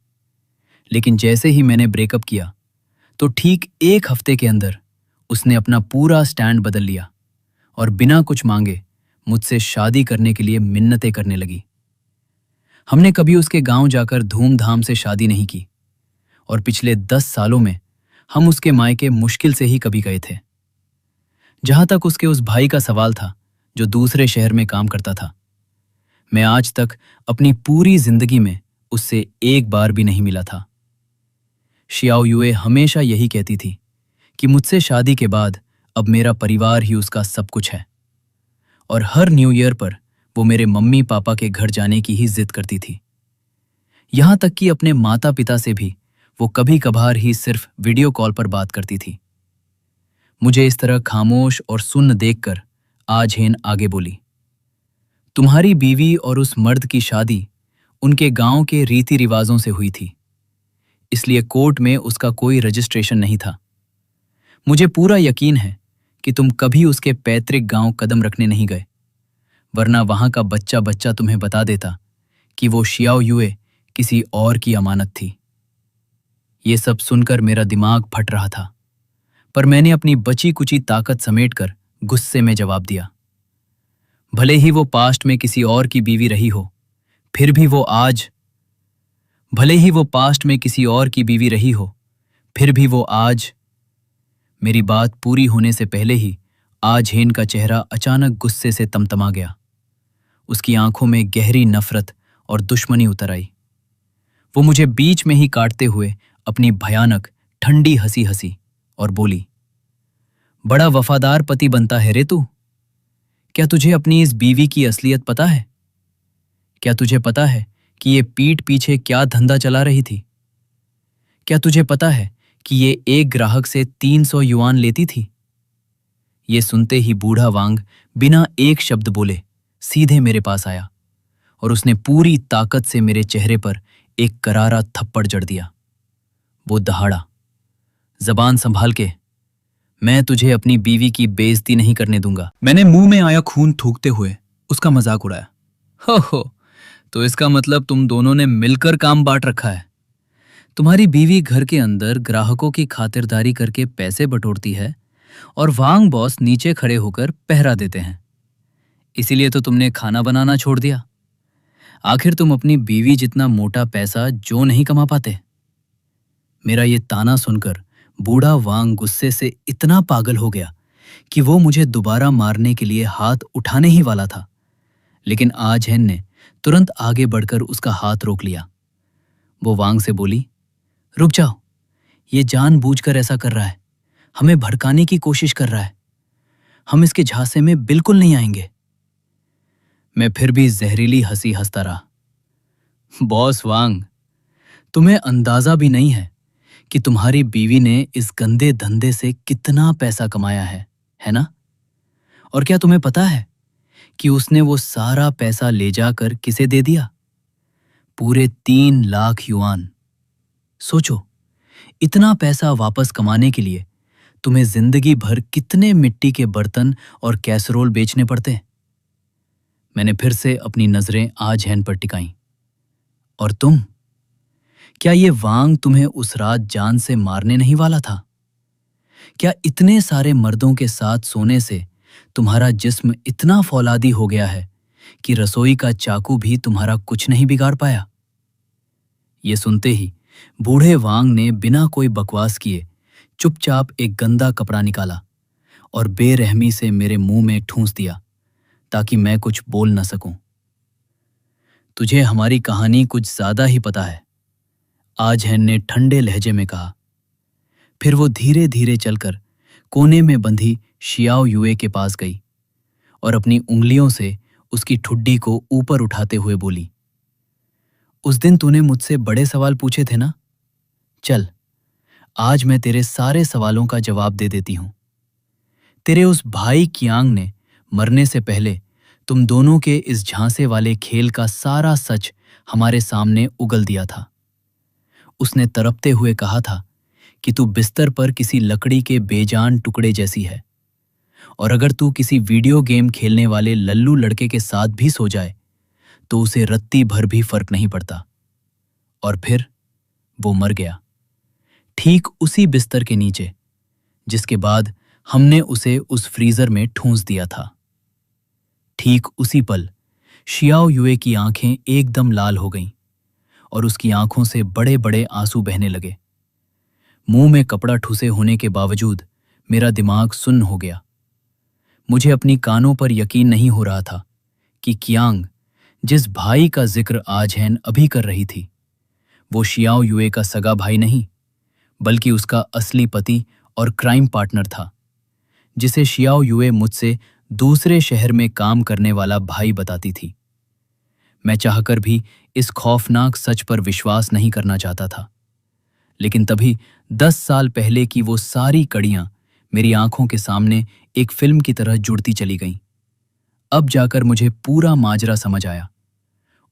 लेकिन जैसे ही मैंने ब्रेकअप किया तो ठीक 1 हफ्ते के अंदर उसने अपना पूरा स्टैंड बदल लिया और बिना कुछ मांगे मुझसे शादी करने के लिए मिन्नतें करने लगी। हमने कभी उसके गांव जाकर धूमधाम से शादी नहीं की और पिछले 10 सालों में हम उसके मायके मुश्किल से ही कभी गए थे। जहां तक उसके उस भाई का सवाल था जो दूसरे शहर में काम करता था, मैं आज तक अपनी पूरी जिंदगी में उससे एक बार भी नहीं मिला था। शियाओ युए हमेशा यही कहती थी कि मुझसे शादी के बाद अब मेरा परिवार ही उसका सब कुछ है, और हर न्यू ईयर पर वो मेरे मम्मी पापा के घर जाने की ही जिद करती थी। यहां तक कि अपने माता पिता से भी वो कभी कभार ही सिर्फ वीडियो कॉल पर बात करती थी। मुझे इस तरह खामोश और सुन्न देखकर आज हेन आगे बोली, तुम्हारी बीवी और उस मर्द की शादी उनके गांव के रीति रिवाजों से हुई थी, इसलिए कोर्ट में उसका कोई रजिस्ट्रेशन नहीं था। मुझे पूरा यकीन है कि तुम कभी उसके पैतृक गांव कदम रखने नहीं गए, वरना वहां का बच्चा बच्चा तुम्हें बता देता कि वो शियाओ युए किसी और की अमानत थी। ये सब सुनकर मेरा दिमाग फट रहा था, पर मैंने अपनी बची कुची ताकत समेटकर गुस्से में जवाब दिया, भले ही वो पास्ट में किसी और की बीवी रही हो, फिर भी वो आज मेरी बात पूरी होने से पहले ही आज हेन का चेहरा अचानक गुस्से से तमतमा गया। उसकी आंखों में गहरी नफरत और दुश्मनी उतर आई। वो मुझे बीच में ही काटते हुए अपनी भयानक ठंडी हंसी हंसी और बोली, बड़ा वफादार पति बनता है रे तू। क्या तुझे अपनी इस बीवी की असलियत पता है? क्या तुझे पता है कि ये पीठ पीछे क्या धंधा चला रही थी? क्या तुझे पता है कि ये एक ग्राहक से 300 युआन लेती थी? ये सुनते ही बूढ़ा वांग बिना एक शब्द बोले सीधे मेरे पास आया और उसने पूरी ताकत से मेरे चेहरे पर एक करारा थप्पड़ जड़ दिया। वो दहाड़ा, जबान संभाल के, मैं तुझे अपनी बीवी की बेइज्जती नहीं करने दूंगा। मैंने मुंह में आया खून थूकते हुए उसका मजाक उड़ाया। हो, तो इसका मतलब तुम दोनों ने मिलकर काम बांट रखा है। तुम्हारी बीवी घर के अंदर ग्राहकों की खातिरदारी करके पैसे बटोरती है और वांग बॉस नीचे खड़े होकर पहरा देते हैं, इसीलिए तो तुमने खाना बनाना छोड़ दिया। आखिर तुम अपनी बीवी जितना मोटा पैसा जो नहीं कमा पाते? मेरा ये ताना सुनकर बूढ़ा वांग गुस्से से इतना पागल हो गया कि वो मुझे दोबारा मारने के लिए हाथ उठाने ही वाला था, लेकिन आज हेन ने तुरंत आगे बढ़कर उसका हाथ रोक लिया। वो वांग से बोली, रुक जाओ, ये जानबूझकर ऐसा कर रहा है, हमें भड़काने की कोशिश कर रहा है। हम इसके झांसे में बिल्कुल नहीं आएंगे। मैं फिर भी जहरीली हंसी हंसता रहा। बॉस वांग, तुम्हें अंदाजा भी नहीं है कि तुम्हारी बीवी ने इस गंदे धंधे से कितना पैसा कमाया है ना? और क्या तुम्हें पता है कि उसने वो सारा पैसा ले जाकर किसे दे दिया? पूरे 3 लाख युआन। सोचो, इतना पैसा वापस कमाने के लिए तुम्हें जिंदगी भर कितने मिट्टी के बर्तन और कैसरोल बेचने पड़ते हैं। मैंने फिर से अपनी नजरें आज हेन पर टिकाईं। और तुम, क्या ये वांग तुम्हें उस रात जान से मारने नहीं वाला था? क्या इतने सारे मर्दों के साथ सोने से तुम्हारा जिस्म इतना फौलादी हो गया है कि रसोई का चाकू भी तुम्हारा कुछ नहीं बिगाड़ पाया? ये सुनते ही बूढ़े वांग ने बिना कोई बकवास किए चुपचाप एक गंदा कपड़ा निकाला और बेरहमी से मेरे मुंह में ठूंस दिया ताकि मैं कुछ बोल न सकूं। तुझे हमारी कहानी कुछ ज्यादा ही पता है, आज हेन ने ठंडे लहजे में कहा। फिर वो धीरे धीरे चलकर कोने में बंधी शियाओ युए के पास गई और अपनी उंगलियों से उसकी ठुड्डी को ऊपर उठाते हुए बोली, उस दिन तूने मुझसे बड़े सवाल पूछे थे ना? चल, आज मैं तेरे सारे सवालों का जवाब दे देती हूं। तेरे उस भाई कियांग ने मरने से पहले तुम दोनों के इस झांसे वाले खेल का सारा सच हमारे सामने उगल दिया था। उसने तड़पते हुए कहा था कि तू बिस्तर पर किसी लकड़ी के बेजान टुकड़े जैसी है और अगर तू किसी वीडियो गेम खेलने वाले लल्लू लड़के के साथ भी सो जाए तो उसे रत्ती भर भी फर्क नहीं पड़ता। और फिर वो मर गया, ठीक उसी बिस्तर के नीचे जिसके बाद हमने उसे उस फ्रीजर में ठूंस दिया था। ठीक उसी पल शियाओ युए की आंखें एकदम लाल हो गईं और उसकी आंखों से बड़े बड़े आंसू बहने लगे। मुंह में कपड़ा ठूसे होने के बावजूद मेरा दिमाग सुन्न हो गया। मुझे अपनी कानों पर यकीन नहीं हो रहा था कि कियांग, जिस भाई का जिक्र आजहैन अभी कर रही थी, वो शियाओ युए का सगा भाई नहीं बल्कि उसका असली पति और क्राइम पार्टनर था, जिसे शियाओ युए मुझसे दूसरे शहर में काम करने वाला भाई बताती थी। मैं चाहकर भी इस खौफनाक सच पर विश्वास नहीं करना चाहता था, लेकिन तभी 10 साल पहले की वो सारी कड़ियां मेरी आंखों के सामने एक फिल्म की तरह जुड़ती चली गईं। अब जाकर मुझे पूरा माजरा समझ आया।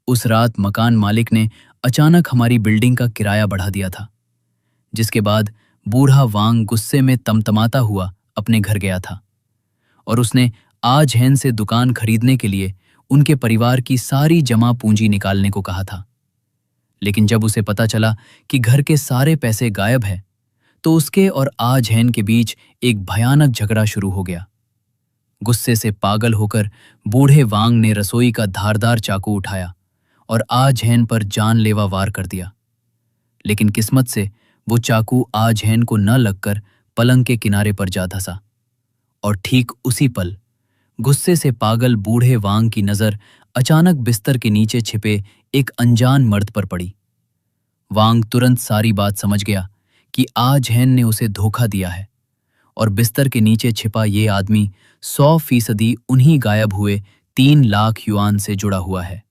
उस रात मकान मालिक ने अचानक हमारी बिल्डिंग का किराया बढ़ा दिया था, जिसके बाद बूढ़ा वांग गुस्से में तमतमाता हुआ अपने घर गया था और उसने आजहैन से दुकान खरीदने के लिए उनके परिवार की सारी जमा पूंजी निकालने को कहा था। लेकिन जब उसे पता चला कि घर के सारे पैसे गायब हैं, तो उसके और आजहैन के बीच एक भयानक झगड़ा शुरू हो गया। गुस्से से पागल होकर बूढ़े वांग ने रसोई का धारदार चाकू उठाया और आजहैन पर जानलेवा वार कर दिया। लेकिन किस्मत से वो चाकू आजहैन को न लगकर पलंग के किनारे पर जा धंसा और ठीक उसी पल गुस्से से पागल बूढ़े वांग की नजर अचानक बिस्तर के नीचे छिपे एक अनजान मर्द पर पड़ी। वांग तुरंत सारी बात समझ गया कि आजहैन ने उसे धोखा दिया है और बिस्तर के नीचे छिपा ये आदमी 100% उन्हीं गायब हुए 3 लाख युआन से जुड़ा हुआ है।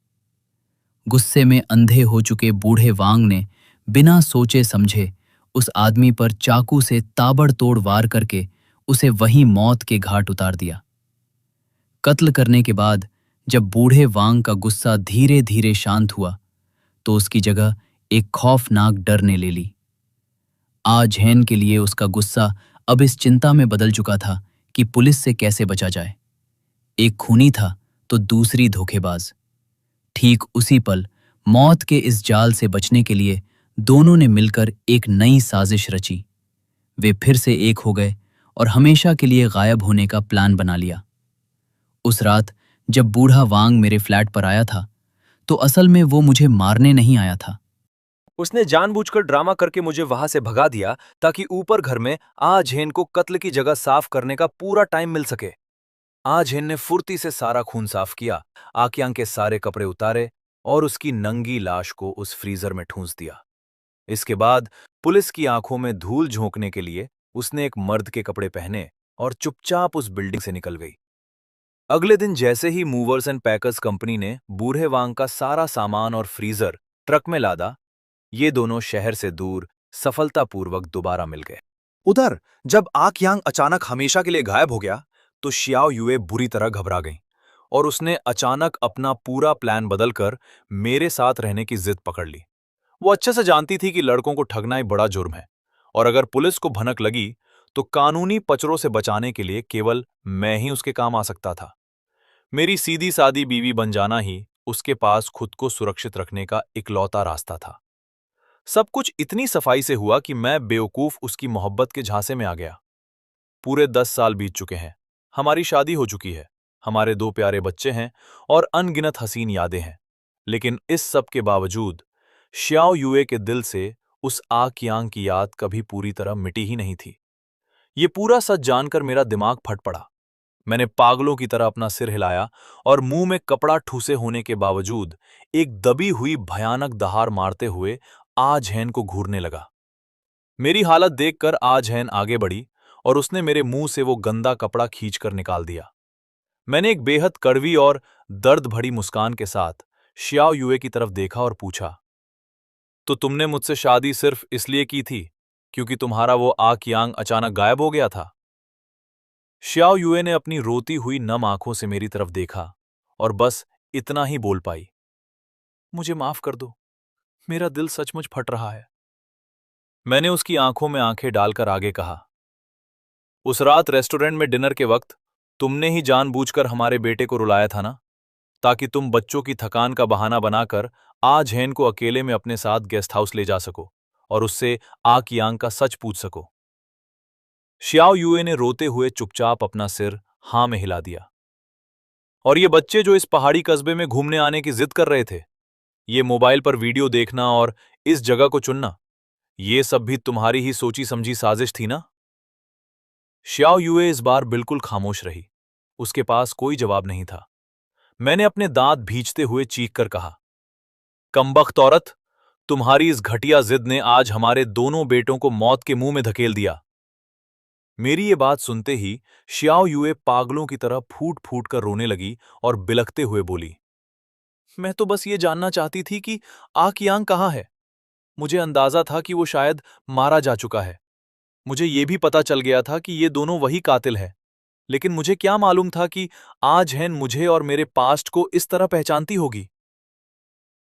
गुस्से में अंधे हो चुके बूढ़े वांग ने बिना सोचे समझे उस आदमी पर चाकू से ताबड़तोड़ वार करके उसे वहीं मौत के घाट उतार दिया। कत्ल करने के बाद जब बूढ़े वांग का गुस्सा धीरे धीरे शांत हुआ, तो उसकी जगह एक खौफनाक डर ने ले ली। आजहैन के लिए उसका गुस्सा अब इस चिंता में बदल चुका था कि पुलिस से कैसे बचा जाए। एक खूनी था तो दूसरी धोखेबाज। ठीक उसी पल मौत के इस जाल से बचने के लिए दोनों ने मिलकर एक नई साजिश रची। वे फिर से एक हो गए और हमेशा के लिए गायब होने का प्लान बना लिया। उस रात जब बूढ़ा वांग मेरे फ्लैट पर आया था, तो असल में वो मुझे मारने नहीं आया था। उसने जानबूझकर ड्रामा करके मुझे वहां से भगा दिया ताकि ऊपर घर में आजहैन को कत्ल की जगह साफ करने का पूरा टाइम मिल सके। आजहैन ने फुर्ती से सारा खून साफ किया, आकियांग के सारे कपड़े उतारे और उसकी नंगी लाश को उस फ्रीजर में ठूंस दिया। इसके बाद पुलिस की आंखों में धूल झोंकने के लिए उसने एक मर्द के कपड़े पहने और चुपचाप उस बिल्डिंग से निकल गई। अगले दिन जैसे ही मूवर्स एंड पैकर्स कंपनी ने बूढ़े वांग का सारा सामान और फ्रीजर ट्रक में लादा, ये दोनों शहर से दूर सफलतापूर्वक दोबारा मिल गए। उधर जब आकियांग अचानक हमेशा के लिए गायब हो गया, तो शियाओ युए बुरी तरह घबरा गई और उसने अचानक अपना पूरा प्लान बदलकर मेरे साथ रहने की जिद पकड़ ली। वो अच्छे से जानती थी कि लड़कों को ठगना ही बड़ा जुर्म है और अगर पुलिस को भनक लगी तो कानूनी पचड़ों से बचाने के लिए केवल मैं ही उसके काम आ सकता था। मेरी सीधी सादी बीवी बन जाना ही उसके पास खुद को सुरक्षित रखने का इकलौता रास्ता था। सब कुछ इतनी सफाई से हुआ कि मैं बेवकूफ उसकी मोहब्बत के झांसे में आ गया। पूरे 10 साल बीत चुके हैं, हमारी शादी हो चुकी है, हमारे 2 प्यारे बच्चे हैं और अनगिनत हसीन यादें हैं। लेकिन इस सब के बावजूद शियाओ युए के दिल से उस आकियांग की याद कभी पूरी तरह मिटी ही नहीं थी। ये पूरा सच जानकर मेरा दिमाग फट पड़ा। मैंने पागलों की तरह अपना सिर हिलाया और मुंह में कपड़ा ठूसे होने के बावजूद एक दबी हुई भयानक दहाड़ मारते हुए आजहैन को घूरने लगा। मेरी हालत देखकर आजहैन आगे बढ़ी और उसने मेरे मुंह से वो गंदा कपड़ा खींचकर निकाल दिया। मैंने एक बेहद कड़वी और दर्द भरी मुस्कान के साथ शियाओ युए की तरफ देखा और पूछा, तो तुमने मुझसे शादी सिर्फ इसलिए की थी क्योंकि तुम्हारा वो आकियांग अचानक गायब हो गया था? शियाओ युए ने अपनी रोती हुई नम आंखों से मेरी तरफ देखा और बस इतना ही बोल पाई, मुझे माफ कर दो, मेरा दिल सचमुच फट रहा है। मैंने उसकी आंखों में आंखें डालकर आगे कहा, उस रात रेस्टोरेंट में डिनर के वक्त तुमने ही जानबूझकर हमारे बेटे को रुलाया था ना, ताकि तुम बच्चों की थकान का बहाना बनाकर आज हेन को अकेले में अपने साथ गेस्ट हाउस ले जा सको और उससे आ कियांग का सच पूछ सको। श्याओ युए ने रोते हुए चुपचाप अपना सिर हां में हिला दिया। और ये बच्चे जो इस पहाड़ी कस्बे में घूमने आने की जिद कर रहे थे, ये मोबाइल पर वीडियो देखना और इस जगह को चुनना, ये सब भी तुम्हारी ही सोची समझी साजिश थी ना? श्याओ युए इस बार बिल्कुल खामोश रही। उसके पास कोई जवाब नहीं था। मैंने अपने दांत भींचते हुए चीख कर कहा, कमबख्त औरत, तुम्हारी इस घटिया जिद ने आज हमारे दोनों बेटों को मौत के मुंह में धकेल दिया। मेरी ये बात सुनते ही श्याओ युए पागलों की तरह फूट फूट कर रोने लगी और बिलखते हुए बोली, मैं तो बस ये जानना चाहती थी कि आ कियांग कहाँ है। मुझे अंदाजा था कि वो शायद मारा जा चुका है। मुझे ये भी पता चल गया था कि ये दोनों वही कातिल है, लेकिन मुझे क्या मालूम था कि आज हेन मुझे और मेरे पास्ट को इस तरह पहचानती होगी।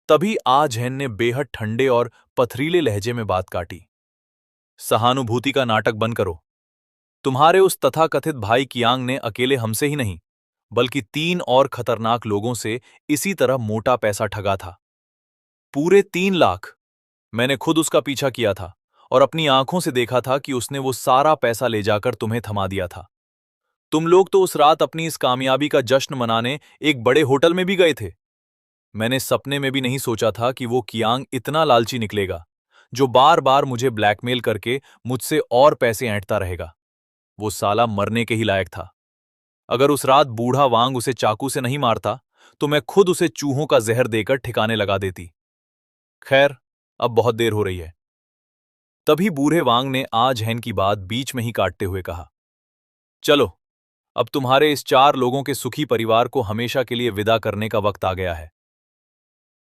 तभी आज हेन ने बेहद ठंडे और पथरीले लहजे में बात काटी, सहानुभूति का नाटक बंद करो। तुम्हारे उस तथाकथित भाई कियांग ने अकेले हमसे ही नहीं, बल्कि 3 और खतरनाक लोगों से इसी तरह मोटा पैसा ठगा था। पूरे 3 लाख। मैंने खुद उसका पीछा किया था और अपनी आंखों से देखा था कि उसने वो सारा पैसा ले जाकर तुम्हें थमा दिया था। तुम लोग तो उस रात अपनी इस कामयाबी का जश्न मनाने एक बड़े होटल में भी गए थे। मैंने सपने में भी नहीं सोचा था कि वो कियांग इतना लालची निकलेगा, जो बार बार मुझे ब्लैकमेल करके मुझसे और पैसे ऐंठता रहेगा। वो साला मरने के ही लायक था। अगर उस रात बूढ़ा वांग उसे चाकू से नहीं मारता, तो मैं खुद उसे चूहों का जहर देकर ठिकाने लगा देती। खैर, अब बहुत देर हो रही है। तभी बूढ़े वांग ने आज हेन की बात बीच में ही काटते हुए कहा, चलो, अब तुम्हारे इस 4 लोगों के सुखी परिवार को हमेशा के लिए विदा करने का वक्त आ गया है।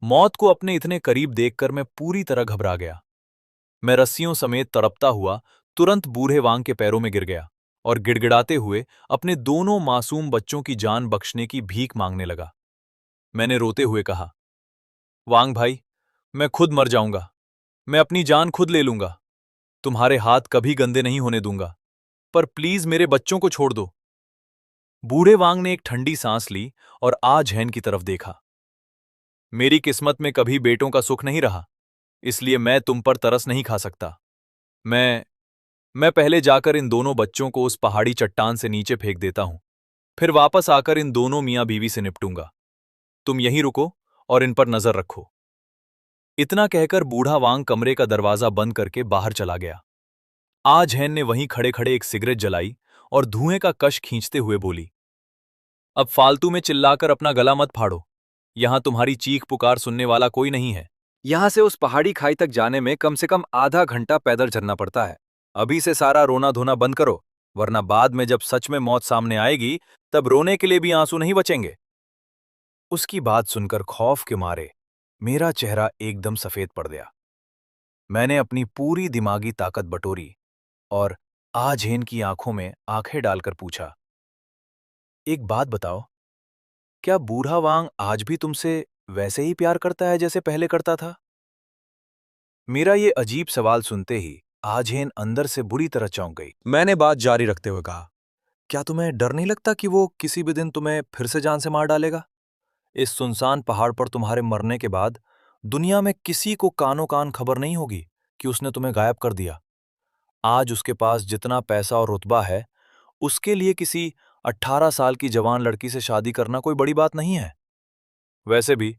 मौत को अपने इतने करीब देखकर मैं पूरी तरह घबरा गया। मैं रस्सियों समेत तड़पता हुआ तुरंत बूढ़े वांग के पैरों में गिर गया और गिड़गिड़ाते हुए अपने दोनों मासूम बच्चों की जान बख्शने की भीख मांगने लगा। मैंने रोते हुए कहा, वांग भाई, मैं खुद मर जाऊंगा। मैं अपनी जान खुद ले लूंगा। तुम्हारे हाथ कभी गंदे नहीं होने दूंगा, पर प्लीज मेरे बच्चों को छोड़ दो। बूढ़े वांग ने एक ठंडी सांस ली और आज हेन की तरफ देखा। मेरी किस्मत में कभी बेटों का सुख नहीं रहा, इसलिए मैं तुम पर तरस नहीं खा सकता। मैं पहले जाकर इन दोनों बच्चों को उस पहाड़ी चट्टान से नीचे फेंक देता हूं, फिर वापस आकर इन दोनों मियां बीवी से निपटूंगा। तुम यहीं रुको और इन पर नजर रखो। इतना कहकर बूढ़ा वांग कमरे का दरवाजा बंद करके बाहर चला गया। आज हेन ने वहीं खड़े खड़े एक सिगरेट जलाई और धुएं का कश खींचते हुए बोली, अब फालतू में चिल्लाकर अपना गला मत फाड़ो। यहां तुम्हारी चीख पुकार सुनने वाला कोई नहीं है। यहां से उस पहाड़ी खाई तक जाने में कम से कम आधा घंटा पैदल चलना पड़ता है। अभी से सारा रोना धोना बंद करो, वरना बाद में जब सच में मौत सामने आएगी, तब रोने के लिए भी आंसू नहीं बचेंगे। उसकी बात सुनकर खौफ के मारे मेरा चेहरा एकदम सफेद पड़ गया। मैंने अपनी पूरी दिमागी ताकत बटोरी और आज हेन की आंखों में आंखें डालकर पूछा, एक बात बताओ, क्या बूढ़ा वांग आज भी तुमसे वैसे ही प्यार करता है जैसे पहले करता था? मेरा ये अजीब सवाल सुनते ही आज हेन अंदर से बुरी तरह चौंक गई। मैंने बात जारी रखते हुए कहा, क्या तुम्हें डर नहीं लगता कि वो किसी भी दिन तुम्हें फिर से जान से मार डालेगा? इस सुनसान पहाड़ पर तुम्हारे मरने के बाद दुनिया में किसी को कानो कान खबर नहीं होगी कि उसने तुम्हें गायब कर दिया। आज उसके पास जितना पैसा और रुतबा है, उसके लिए किसी 18 साल की जवान लड़की से शादी करना कोई बड़ी बात नहीं है। वैसे भी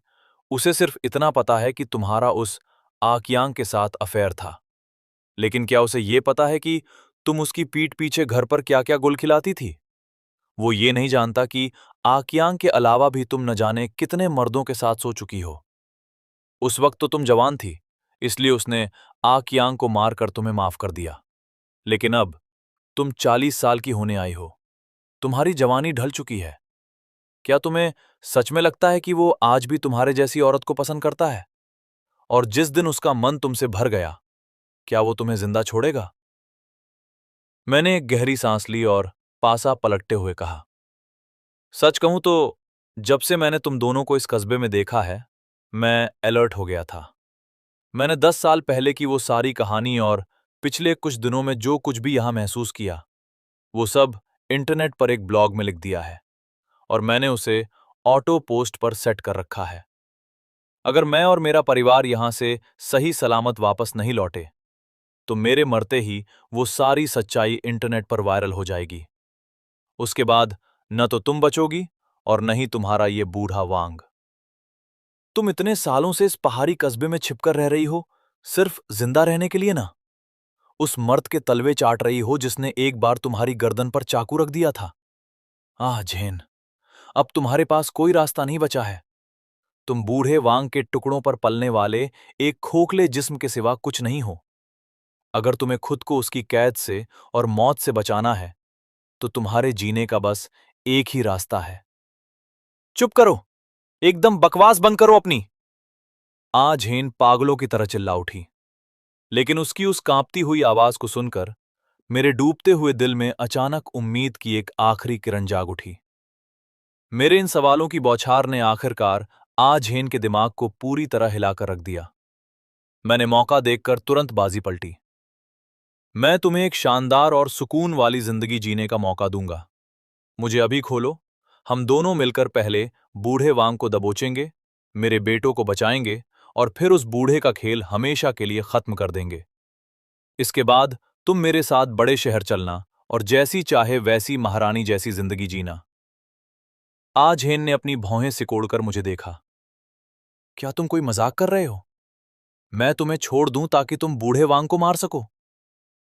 उसे सिर्फ इतना पता है कि तुम्हारा उस आकियांग के साथ अफेयर था, लेकिन क्या उसे ये पता है कि तुम उसकी पीठ पीछे घर पर क्या क्या गुल खिलाती थी? वो ये नहीं जानता कि आकियांग के अलावा भी तुम न जाने कितने मर्दों के साथ सो चुकी हो। उस वक्त तो तुम जवान थी, इसलिए उसने आकियांग को मारकर तुम्हें माफ कर दिया। लेकिन अब तुम 40 साल की होने आई हो, तुम्हारी जवानी ढल चुकी है। क्या तुम्हें सच में लगता है कि वो आज भी तुम्हारे जैसी औरत को पसंद करता है? और जिस दिन उसका मन तुमसे भर गया, क्या वो तुम्हें जिंदा छोड़ेगा? मैंने एक गहरी सांस ली और पासा पलटते हुए कहा, सच कहूं तो जब से मैंने तुम दोनों को इस कस्बे में देखा है, मैं अलर्ट हो गया था। मैंने 10 साल पहले की वो सारी कहानी और पिछले कुछ दिनों में जो कुछ भी यहां महसूस किया, वो सब इंटरनेट पर एक ब्लॉग में लिख दिया है और मैंने उसे ऑटो पोस्ट पर सेट कर रखा है। अगर मैं और मेरा परिवार यहां से सही सलामत वापस नहीं लौटे तो मेरे मरते ही वो सारी सच्चाई इंटरनेट पर वायरल हो जाएगी। उसके बाद न तो तुम बचोगी और न ही तुम्हारा ये बूढ़ा वांग। तुम इतने सालों से इस पहाड़ी कस्बे में छिपकर रह रही हो, सिर्फ जिंदा रहने के लिए ना। उस मर्द के तलवे चाट रही हो जिसने एक बार तुम्हारी गर्दन पर चाकू रख दिया था। आह झेन, अब तुम्हारे पास कोई रास्ता नहीं बचा है। तुम बूढ़े वांग के टुकड़ों पर पलने वाले एक खोखले जिस्म के सिवा कुछ नहीं हो। अगर तुम्हें खुद को उसकी कैद से और मौत से बचाना है तो तुम्हारे जीने का बस एक ही रास्ता है। चुप करो, एकदम बकवास बंद करो अपनी। आज हेन पागलों की तरह चिल्ला उठी, लेकिन उसकी उस कांपती हुई आवाज को सुनकर मेरे डूबते हुए दिल में अचानक उम्मीद की एक आखिरी किरण जाग उठी। मेरे इन सवालों की बौछार ने आखिरकार आज हेन के दिमाग को पूरी तरह हिलाकर रख दिया। मैंने मौका देखकर तुरंत बाजी पलटी। मैं तुम्हें एक शानदार और सुकून वाली जिंदगी जीने का मौका दूंगा। मुझे अभी खोलो, हम दोनों मिलकर पहले बूढ़े वांग को दबोचेंगे, मेरे बेटों को बचाएंगे और फिर उस बूढ़े का खेल हमेशा के लिए खत्म कर देंगे। इसके बाद तुम मेरे साथ बड़े शहर चलना और जैसी चाहे वैसी महारानी जैसी जिंदगी जीना। आज हेन ने अपनी भौहें सिकोड़कर मुझे देखा। क्या तुम कोई मजाक कर रहे हो? मैं तुम्हें छोड़ दूं ताकि तुम बूढ़े वांग को मार सको?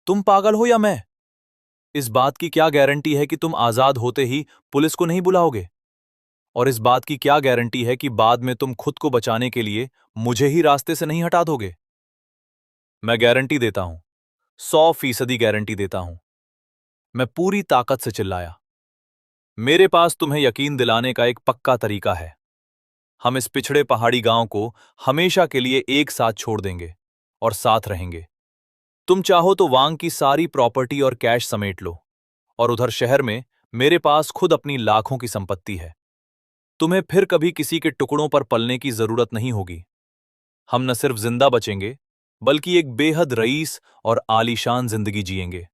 तुम पागल हो या मैं? इस बात की क्या गारंटी है कि तुम आजाद होते ही पुलिस को नहीं बुलाओगे? और इस बात की क्या गारंटी है कि बाद में तुम खुद को बचाने के लिए मुझे ही रास्ते से नहीं हटा दोगे? मैं गारंटी देता हूं, 100% गारंटी देता हूं। मैं पूरी ताकत से चिल्लाया। मेरे पास तुम्हें यकीन दिलाने का एक पक्का तरीका है। हम इस पिछड़े पहाड़ी गांव को हमेशा के लिए एक साथ छोड़ देंगे और साथ रहेंगे। तुम चाहो तो वांग की सारी प्रॉपर्टी और कैश समेट लो, और उधर शहर में मेरे पास खुद अपनी लाखों की संपत्ति है। तुम्हें फिर कभी किसी के टुकड़ों पर पलने की जरूरत नहीं होगी। हम न सिर्फ जिंदा बचेंगे बल्कि एक बेहद रईस और आलीशान जिंदगी जिएंगे।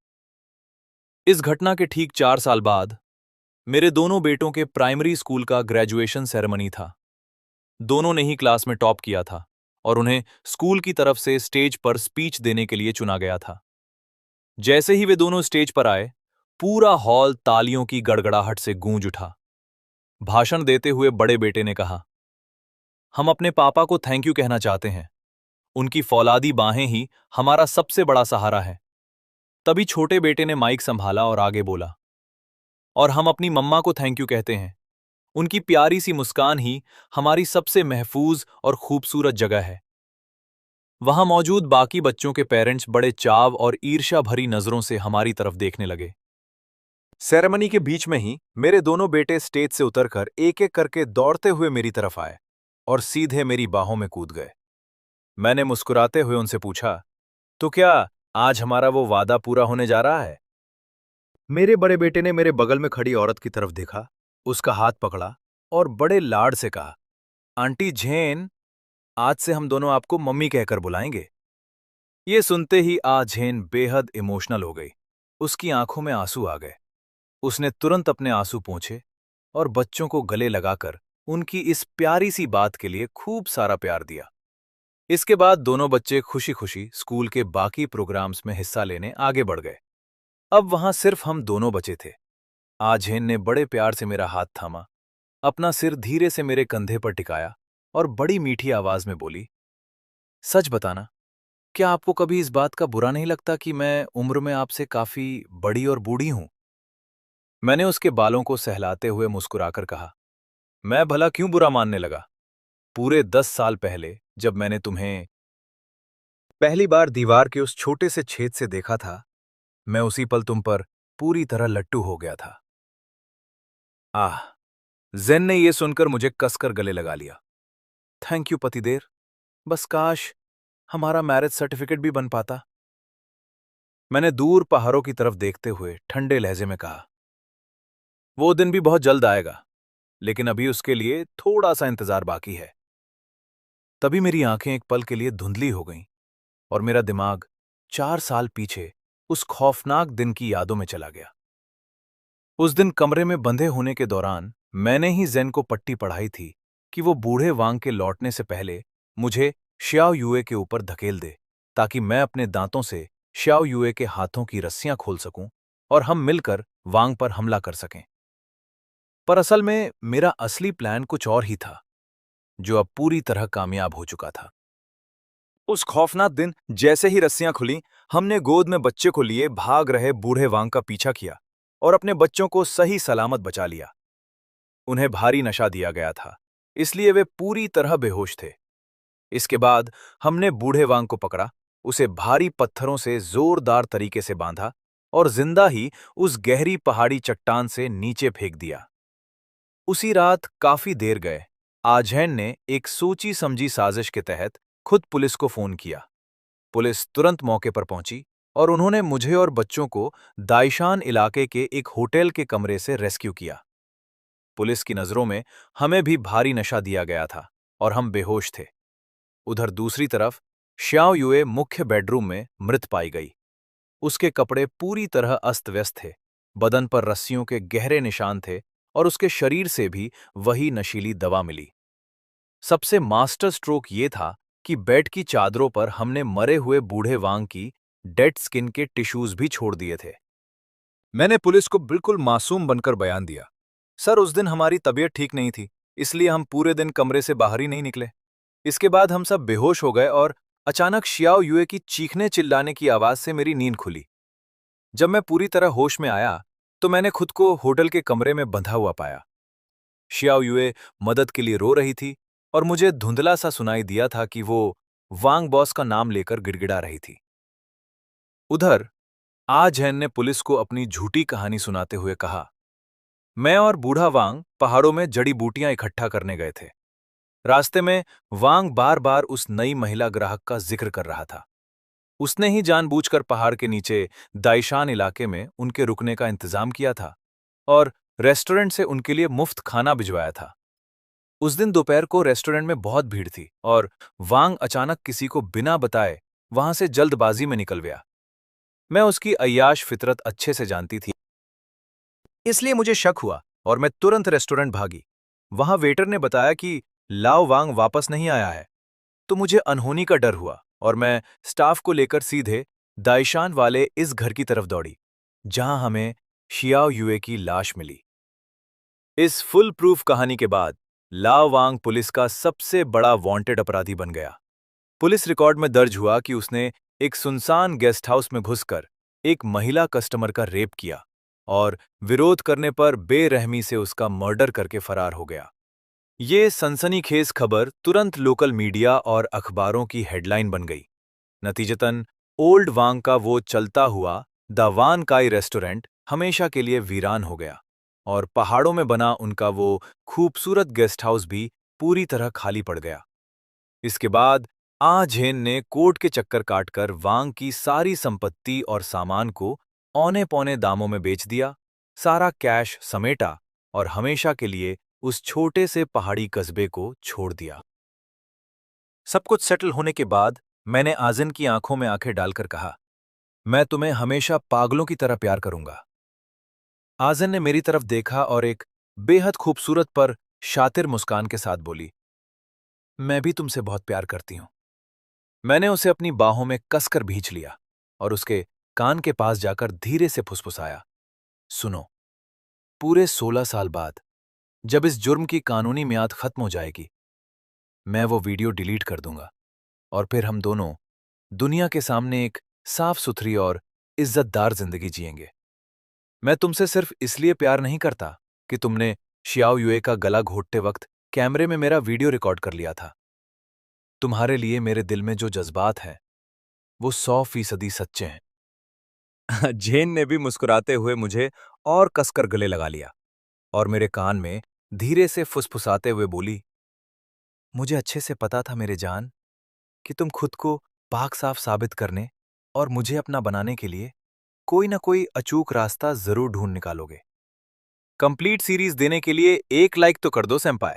इस घटना के ठीक 4 साल बाद मेरे दोनों बेटों के प्राइमरी स्कूल का ग्रेजुएशन सेरेमनी था। दोनों ने ही क्लास में टॉप किया था और उन्हें स्कूल की तरफ से स्टेज पर स्पीच देने के लिए चुना गया था। जैसे ही वे दोनों स्टेज पर आए, पूरा हॉल तालियों की गड़गड़ाहट से गूंज उठा। भाषण देते हुए बड़े बेटे ने कहा, हम अपने पापा को थैंक यू कहना चाहते हैं। उनकी फौलादी बाहें ही हमारा सबसे बड़ा सहारा है। तभी छोटे बेटे ने माइक संभाला और आगे बोला, और हम अपनी मम्मा को थैंक यू कहते हैं। उनकी प्यारी सी मुस्कान ही हमारी सबसे महफूज और खूबसूरत जगह है। वहां मौजूद बाकी बच्चों के पेरेंट्स बड़े चाव और ईर्ष्या भरी नजरों से हमारी तरफ देखने लगे। सेरेमनी के बीच में ही मेरे दोनों बेटे स्टेज से उतरकर एक एक करके दौड़ते हुए मेरी तरफ आए और सीधे मेरी बाहों में कूद गए। मैंने मुस्कुराते हुए उनसे पूछा, तो क्या आज हमारा वो वादा पूरा होने जा रहा है? मेरे बड़े बेटे ने मेरे बगल में खड़ी औरत की तरफ देखा, उसका हाथ पकड़ा और बड़े लाड से कहा, आंटी झेन, आज से हम दोनों आपको मम्मी कहकर बुलाएंगे। ये सुनते ही आज झेन बेहद इमोशनल हो गई। उसकी आंखों में आंसू आ गए। उसने तुरंत अपने आंसू पोंछे और बच्चों को गले लगाकर उनकी इस प्यारी सी बात के लिए खूब सारा प्यार दिया। इसके बाद दोनों बच्चे खुशी खुशी स्कूल के बाकी प्रोग्राम्स में हिस्सा लेने आगे बढ़ गए। अब वहां सिर्फ हम दोनों बचे थे। आझेन ने बड़े प्यार से मेरा हाथ थामा, अपना सिर धीरे से मेरे कंधे पर टिकाया और बड़ी मीठी आवाज में बोली, सच बताना, क्या आपको कभी इस बात का बुरा नहीं लगता कि मैं उम्र में आपसे काफी बड़ी और बूढ़ी हूं? मैंने उसके बालों को सहलाते हुए मुस्कुराकर कहा, मैं भला क्यों बुरा मानने लगा? पूरे 10 साल पहले जब मैंने तुम्हें पहली बार दीवार के उस छोटे से छेद से देखा था, मैं उसी पल तुम पर पूरी तरह लट्टू हो गया था। आह! जेन ने यह सुनकर मुझे कसकर गले लगा लिया। थैंक यू पतिदेव, बस काश हमारा मैरिज सर्टिफिकेट भी बन पाता। मैंने दूर पहाड़ों की तरफ देखते हुए ठंडे लहजे में कहा, वो दिन भी बहुत जल्द आएगा, लेकिन अभी उसके लिए थोड़ा सा इंतजार बाकी है। तभी मेरी आंखें एक पल के लिए धुंधली हो गईं और मेरा दिमाग 4 साल पीछे उस खौफनाक दिन की यादों में चला गया। उस दिन कमरे में बंधे होने के दौरान मैंने ही जेन को पट्टी पढ़ाई थी कि वो बूढ़े वांग के लौटने से पहले मुझे श्याओ युए के ऊपर धकेल दे, ताकि मैं अपने दांतों से श्याओ युए के हाथों की रस्सियां खोल सकूं और हम मिलकर वांग पर हमला कर सकें। पर असल में मेरा असली प्लान कुछ और ही था, जो अब पूरी तरह कामयाब हो चुका था। उस खौफनाक दिन जैसे ही रस्सियां खुली, हमने गोद में बच्चे को लिए भाग रहे बूढ़े वांग का पीछा किया और अपने बच्चों को सही सलामत बचा लिया। उन्हें भारी नशा दिया गया था, इसलिए वे पूरी तरह बेहोश थे। इसके बाद हमने बूढ़े वांग को पकड़ा, उसे भारी पत्थरों से जोरदार तरीके से बांधा और जिंदा ही उस गहरी पहाड़ी चट्टान से नीचे फेंक दिया। उसी रात काफी देर गए, आजैन ने एक सोची समझी साजिश के तहत खुद पुलिस को फोन किया। पुलिस तुरंत मौके पर पहुंची और उन्होंने मुझे और बच्चों को दाइशान इलाके के एक होटल के कमरे से रेस्क्यू किया। पुलिस की नजरों में हमें भी भारी नशा दिया गया था और हम बेहोश थे। उधर दूसरी तरफ श्याओ युए मुख्य बेडरूम में मृत पाई गई। उसके कपड़े पूरी तरह अस्त व्यस्त थे, बदन पर रस्सियों के गहरे निशान थे और उसके शरीर से भी वही नशीली दवा मिली। सबसे मास्टर स्ट्रोक ये था कि बेड की चादरों पर हमने मरे हुए बूढ़े वांग की डेड स्किन के टिश्यूज भी छोड़ दिए थे। मैंने पुलिस को बिल्कुल मासूम बनकर बयान दिया, सर उस दिन हमारी तबीयत ठीक नहीं थी, इसलिए हम पूरे दिन कमरे से बाहर ही नहीं निकले। इसके बाद हम सब बेहोश हो गए और अचानक श्याओ युए की चीखने चिल्लाने की आवाज से मेरी नींद खुली। जब मैं पूरी तरह होश में आया तो मैंने खुद को होटल के कमरे में बंधा हुआ पाया। श्याओ युए मदद के लिए रो रही थी और मुझे धुंधला सा सुनाई दिया था कि वो वांग बॉस का नाम लेकर गिड़गिड़ा रही थी। उधर आ झैन ने पुलिस को अपनी झूठी कहानी सुनाते हुए कहा, मैं और बूढ़ा वांग पहाड़ों में जड़ी बूटियां इकट्ठा करने गए थे। रास्ते में वांग बार बार उस नई महिला ग्राहक का जिक्र कर रहा था। उसने ही जानबूझकर पहाड़ के नीचे दाइशान इलाके में उनके रुकने का इंतजाम किया था और रेस्टोरेंट से उनके लिए मुफ्त खाना भिजवाया था। उस दिन दोपहर को रेस्टोरेंट में बहुत भीड़ थी और वांग अचानक किसी को बिना बताए वहां से जल्दबाजी में निकल गया। मैं उसकी अय्याश फितरत अच्छे से जानती थी, इसलिए मुझे शक हुआ और मैं तुरंत रेस्टोरेंट भागी। वहां वेटर ने बताया कि लाओ वांग वापस नहीं आया है, तो मुझे अनहोनी का डर हुआ और मैं स्टाफ को लेकर सीधे दाइशान वाले इस घर की तरफ दौड़ी, जहां हमें शियाओ युए की लाश मिली। इस फुल प्रूफ कहानी के बाद लाओ वांग पुलिस का सबसे बड़ा वांटेड अपराधी बन गया। पुलिस रिकॉर्ड में दर्ज हुआ कि उसने एक सुनसान गेस्ट हाउस में घुसकर एक महिला कस्टमर का रेप किया और विरोध करने पर बेरहमी से उसका मर्डर करके फरार हो गया। ये सनसनीखेज खबर तुरंत लोकल मीडिया और अखबारों की हेडलाइन बन गई। नतीजतन ओल्ड वांग का वो चलता हुआ द वान काई रेस्टोरेंट हमेशा के लिए वीरान हो गया और पहाड़ों में बना उनका वो खूबसूरत गेस्ट हाउस भी पूरी तरह खाली पड़ गया। इसके बाद आ झेन ने कोर्ट के चक्कर काटकर वांग की सारी संपत्ति और सामान को औने पौने दामों में बेच दिया, सारा कैश समेटा और हमेशा के लिए उस छोटे से पहाड़ी कस्बे को छोड़ दिया। सब कुछ सेटल होने के बाद मैंने आजिन की आंखों में आंखें डालकर कहा, मैं तुम्हें हमेशा पागलों की तरह प्यार करूंगा। आजिन ने मेरी तरफ देखा और एक बेहद खूबसूरत पर शातिर मुस्कान के साथ बोली, मैं भी तुमसे बहुत प्यार करती हूं। मैंने उसे अपनी बाहों में कसकर भींच लिया और उसके कान के पास जाकर धीरे से फुसफुसाया, सुनो, पूरे 16 साल बाद जब इस जुर्म की कानूनी मियाद खत्म हो जाएगी, मैं वो वीडियो डिलीट कर दूंगा और फिर हम दोनों दुनिया के सामने एक साफ सुथरी और इज्जतदार जिंदगी जिएंगे। मैं तुमसे सिर्फ इसलिए प्यार नहीं करता कि तुमने शियाओ युए का गला घोटते वक्त कैमरे में मेरा वीडियो रिकॉर्ड कर लिया था। तुम्हारे लिए मेरे दिल में जो जज्बात हैं वो 100% सच्चे हैं। जेन ने भी मुस्कुराते हुए मुझे और कसकर गले लगा लिया और मेरे कान में धीरे से फुसफुसाते हुए बोली, मुझे अच्छे से पता था मेरे जान कि तुम खुद को पाक साफ साबित करने और मुझे अपना बनाने के लिए कोई ना कोई अचूक रास्ता जरूर ढूंढ निकालोगे। कंप्लीट सीरीज देने के लिए एक लाइक तो कर दो सेंपाई।